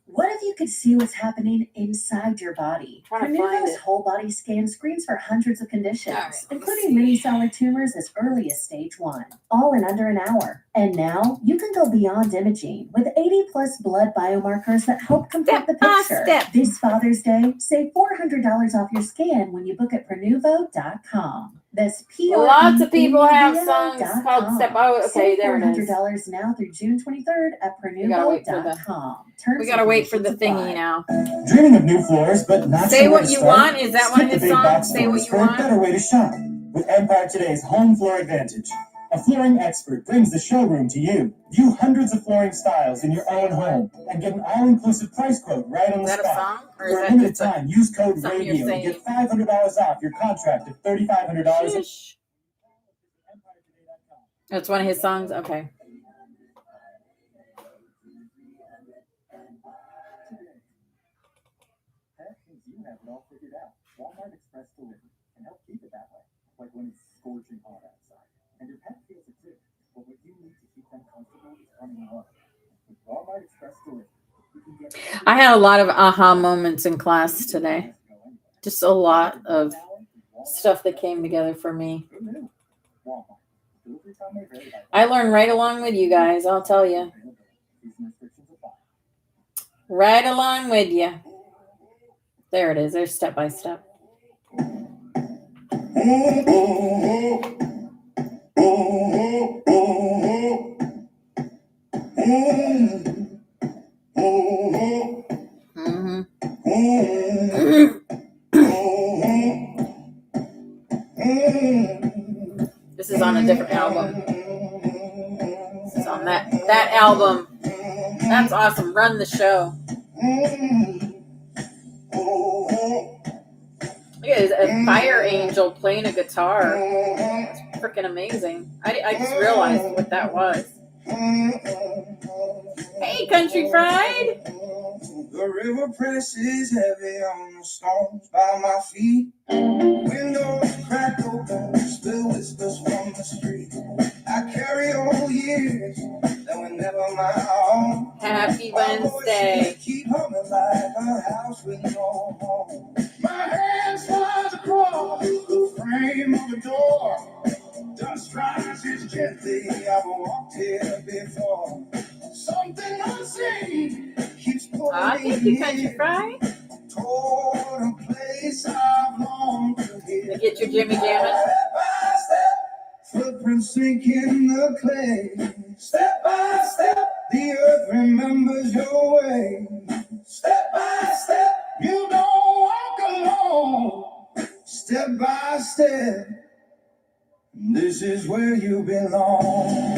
What if you could see what's happening inside your body? Prenuvo's whole body scan screens for hundreds of conditions, including many solid tumors as early as stage 1, all in under an hour. And now you can go beyond imaging with 80 plus blood biomarkers that help complete the picture. This Father's Day, save $400 off your scan when you book at Prenuvo.com. That's Lots of people have songs called Step. Oh, okay, there it is. $400 now through June 23rd at Prenuvo.com. We gotta wait for the thingy now. Dreaming of new floors, but not Say sure What You Want? Is that one of his songs? Say What You for Want? a better way to shop with Empire Today's Home Floor Advantage. A flooring expert brings the showroom to you. View hundreds of flooring styles in your own home and get an all-inclusive price quote right on the spot. Is that a song? Or for is a that limited just time, use code something RADIO you're to get $500 off your contract of $3,500. That's one of his songs? Okay. You have it all figured out. Walmart Express Delivery can help keep it that way, like when it's scorching hot outside. And your pet feels it too, but what you need to keep them comfortable is running water. With Walmart Express Delivery, you can get... I had a lot of aha moments in class today. Just a lot of stuff that came together for me. I learned right along with you guys, I'll tell you. Right along with you. There it is. There's step by step. This is on a different album. This is on that album. That's awesome. Run the Show. Look at this, a fire angel playing a guitar. It's freaking amazing. I just realized what that was. Hey, Country Fried. The river presses heavy on the stones by my feet. Windows crack open, still whispers from the street. I carry all years that were never my own. Happy Wednesday. Keep humming like a house with no home. My hand slides across the frame of the door. Dust rises gently, I've walked here before. Something unseen keeps pulling Thank you, Country Fried. toward a place I've longed to hear. Get your Jimmy Jammin'. Step by step, footprints sink in the clay. Step by step, the earth remembers your way. Step by step, you don't walk alone. Step by step, this is where you belong.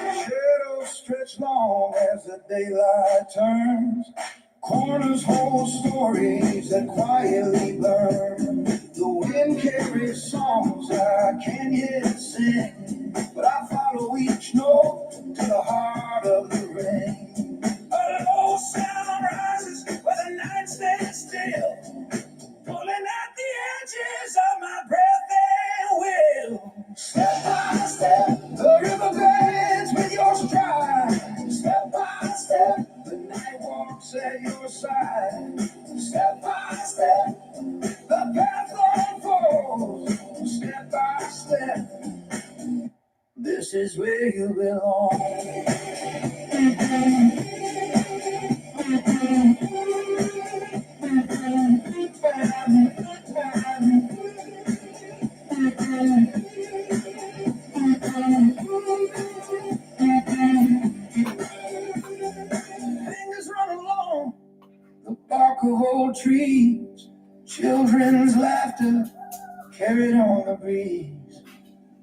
Shadows stretch long as the daylight turns. Corners hold stories that quietly burn. The wind carries songs I can't yet sing, but I follow each note to the heart of the rain. A low sound rises where the night stands still, pulling at the edges of my breath and will. Step by step, the river bends with your stride. Step by step, the night walks at your side. Step by step, the path unfolds. Step by step, this is where you belong. Fingers run along the bark of old trees, children's laughter carried on the breeze.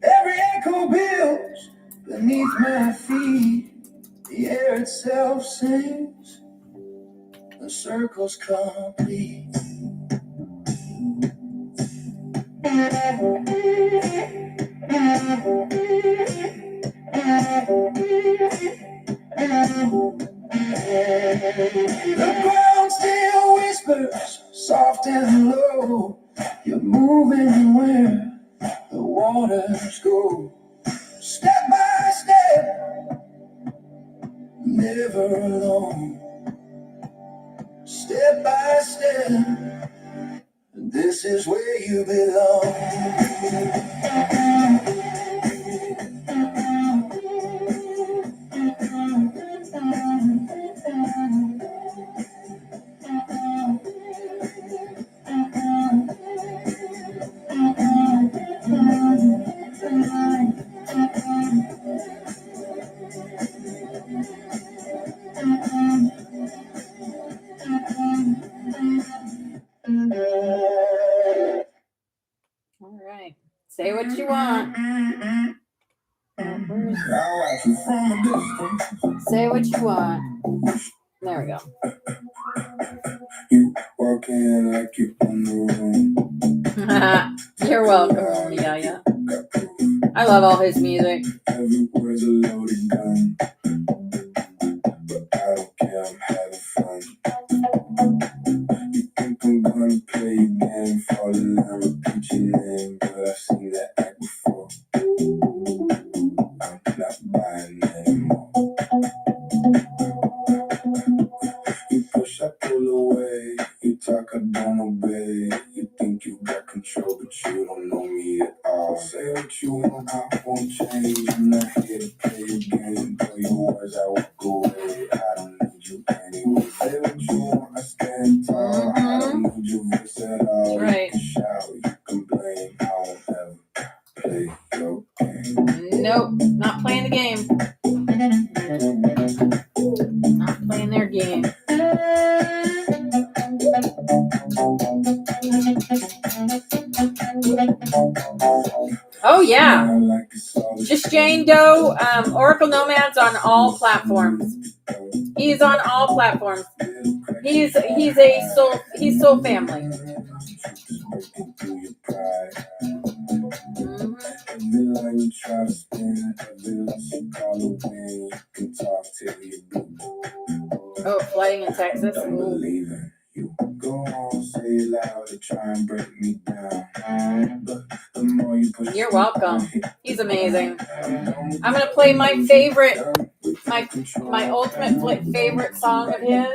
Every echo builds beneath my feet. The air itself sings, the circle's complete. The ground still whispers, soft and low. You're moving where the waters go. Step by step, never alone. Step by step, this is where you belong. All right. Say what you want. Say what you want. There we go. You walking like you on the room. You're welcome, Yaya. I love all his music. Everywhere's a loaded gun, but I don't care, I'm having fun. You think I'm gonna play your game, fall in line, repeat your name, but I've seen that act before. I'm not buying anymore. control, but you don't know me at all. Say what you want, I won't change. I'm not here to play your game. Tell your words, I walk away. I don't need you anyway. Say what you want, I stand tall. I don't need your voice at all. Right. You can shout, you can blame. I won't ever play your game. Nope, not playing the game. Not playing their game. Oh yeah, just Jane Doe, Oracle Nomads on all platforms. He's on all platforms. He's Soul Family. Oh, flying in Texas. Ooh. You go on, say it loud, to try and break me down. But the more you push, you're welcome. He's amazing. I'm gonna play my favorite, my ultimate favorite song of his.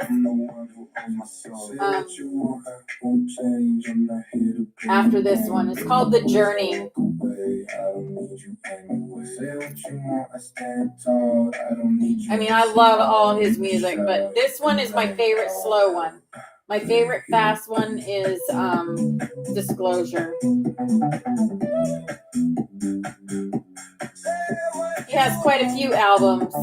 After this one, it's called "The Journey." I mean, I love all his music, but this one is my favorite slow one. My favorite fast one is Disclosure. He has quite a few albums.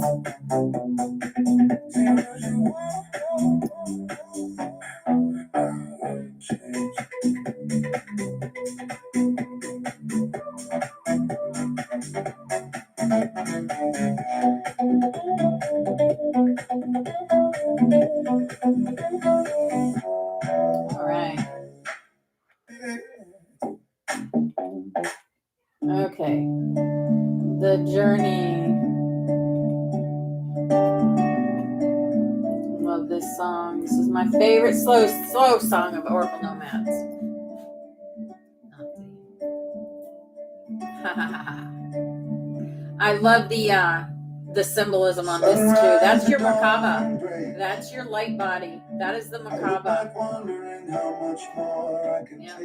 All right. Okay. The Journey. Love this song. This is my favorite slow song of Oracle Nomads. I love the symbolism on this too. That's your Merkaba. That's your light body. That is the Merkaba. Yeah.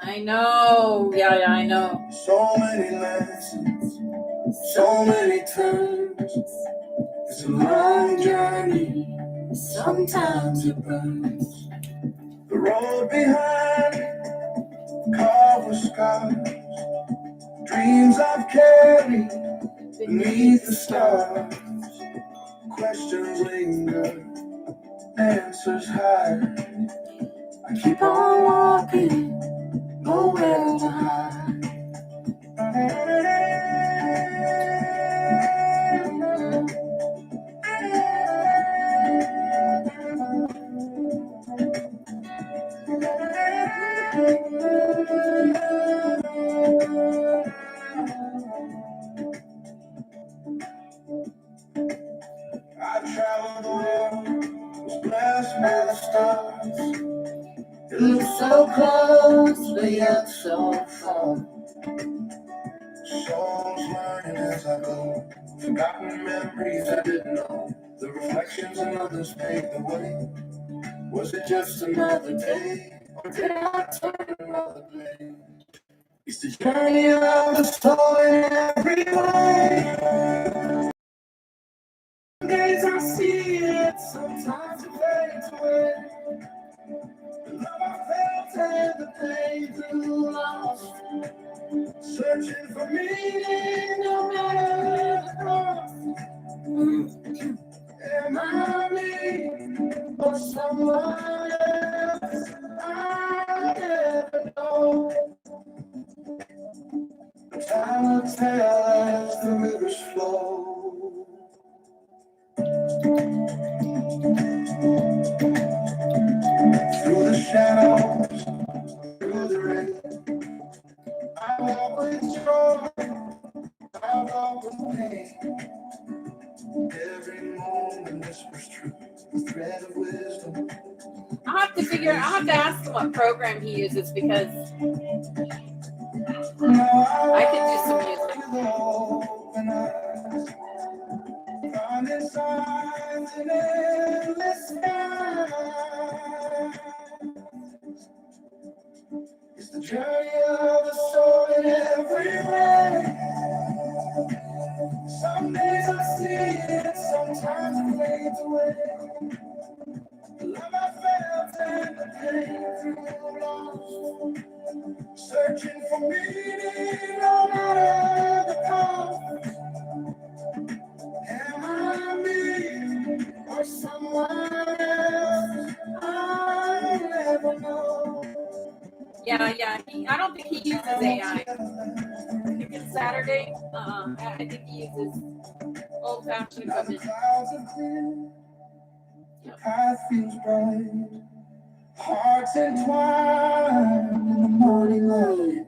I know. Yeah, I know. So many lessons, so many turns. It's a long journey. Sometimes it burns. The road behind, carved with scars. Dreams I've carried beneath the stars. Questions linger, answers hide. I keep on walking, nowhere to hide. I traveled the world, was blessed by the stars. It looks so close, but yet so far. Souls learning as I go, forgotten memories I didn't know. The reflections in others paved the way. Was it just another day, or did I turn another page? It's the journey of the soul in every way. Some days I see it, sometimes it fades away. The love I felt and the pain through lost. Searching for meaning, no matter the cost. Am I me or someone else? I never know. Time will tell as the rivers flow. Through the shadows, through the rain, I walk with joy, I walk with pain. Every moment whispers truth, a thread of wisdom. I'll have to ask him what program he uses because I could do some music. Finding signs in endless sky. It's the journey of the soul in every way. Some days I see it, sometimes it fades away. The love I felt and the pain through lost. Searching for meaning, no matter the cost. Am I me or someone else? I never know. Yeah. I don't think he uses AI. I think it's Saturday. I think he uses old-fashioned Now the equipment. clouds are clear, the path feels bright. Hearts entwined in the morning light.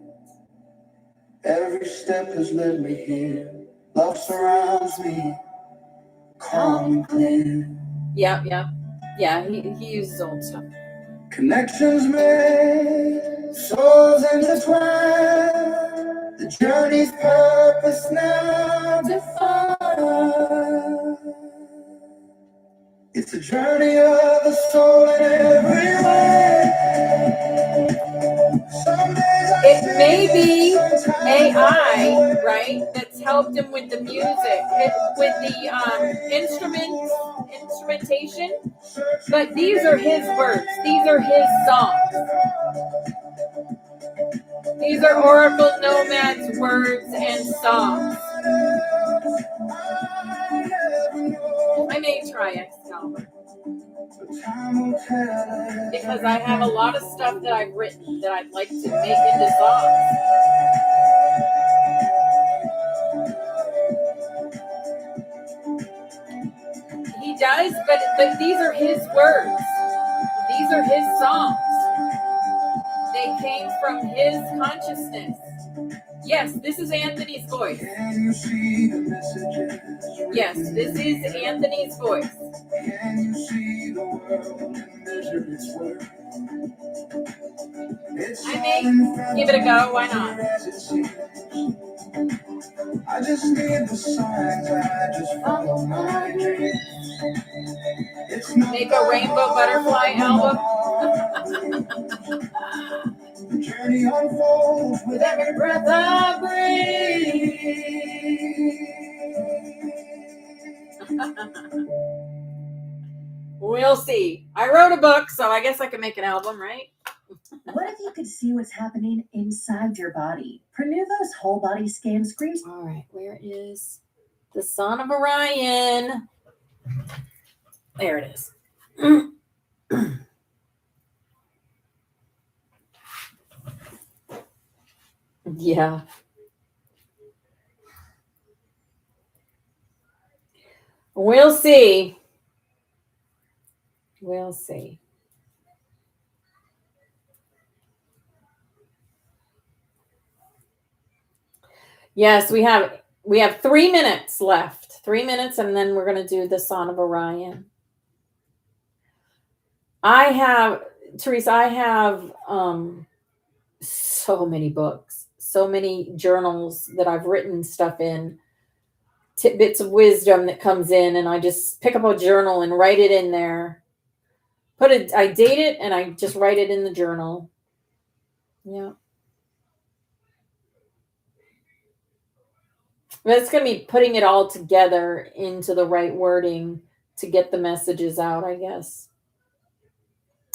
Every step has led me here. Love surrounds me, calm and clear. Yep. Yeah, he uses old stuff. Connections made, souls intertwined. The journey's purpose now defined. It's a journey of the soul in every way. Some days I It may see be sometimes AI, right, that's helped him with the music, with the instrumentation. But these are his words. These are his songs. These are Oracle Nomad's words and songs. I may try Excalibur. Because I have a lot of stuff that I've written that I'd like to make into songs. He does, but these are his words. These are his songs. They came from his consciousness. Yes, this is Anthony's voice. Can you see the messages? Yes, this is Anthony's voice. Can you see the world and measure its worth? I may give it a go. Why not? I just need the signs. I just follow my dreams. Make a rainbow butterfly album. The journey unfolds with every breath I breathe. We'll see. I wrote a book, so I guess I can make an album, right? What if you could see what's happening inside your body? Prenuvo's whole body scan screens. All right, where is the Son of Orion? There it is. Yeah. We'll see. We'll see. Yes, we have 3 minutes left. 3 minutes, and then we're going to do the Son of Orion. Teresa, I have so many books, so many journals that I've written stuff in, tidbits of wisdom that comes in, and I just pick up a journal and write it in there. I date it, and I just write it in the journal. Yeah. But it's going to be putting it all together into the right wording to get the messages out, I guess.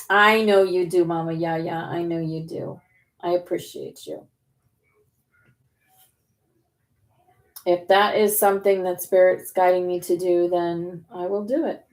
I know you do, Mama Yaya. I know you do. I appreciate you. If that is something that Spirit's guiding me to do, then I will do it.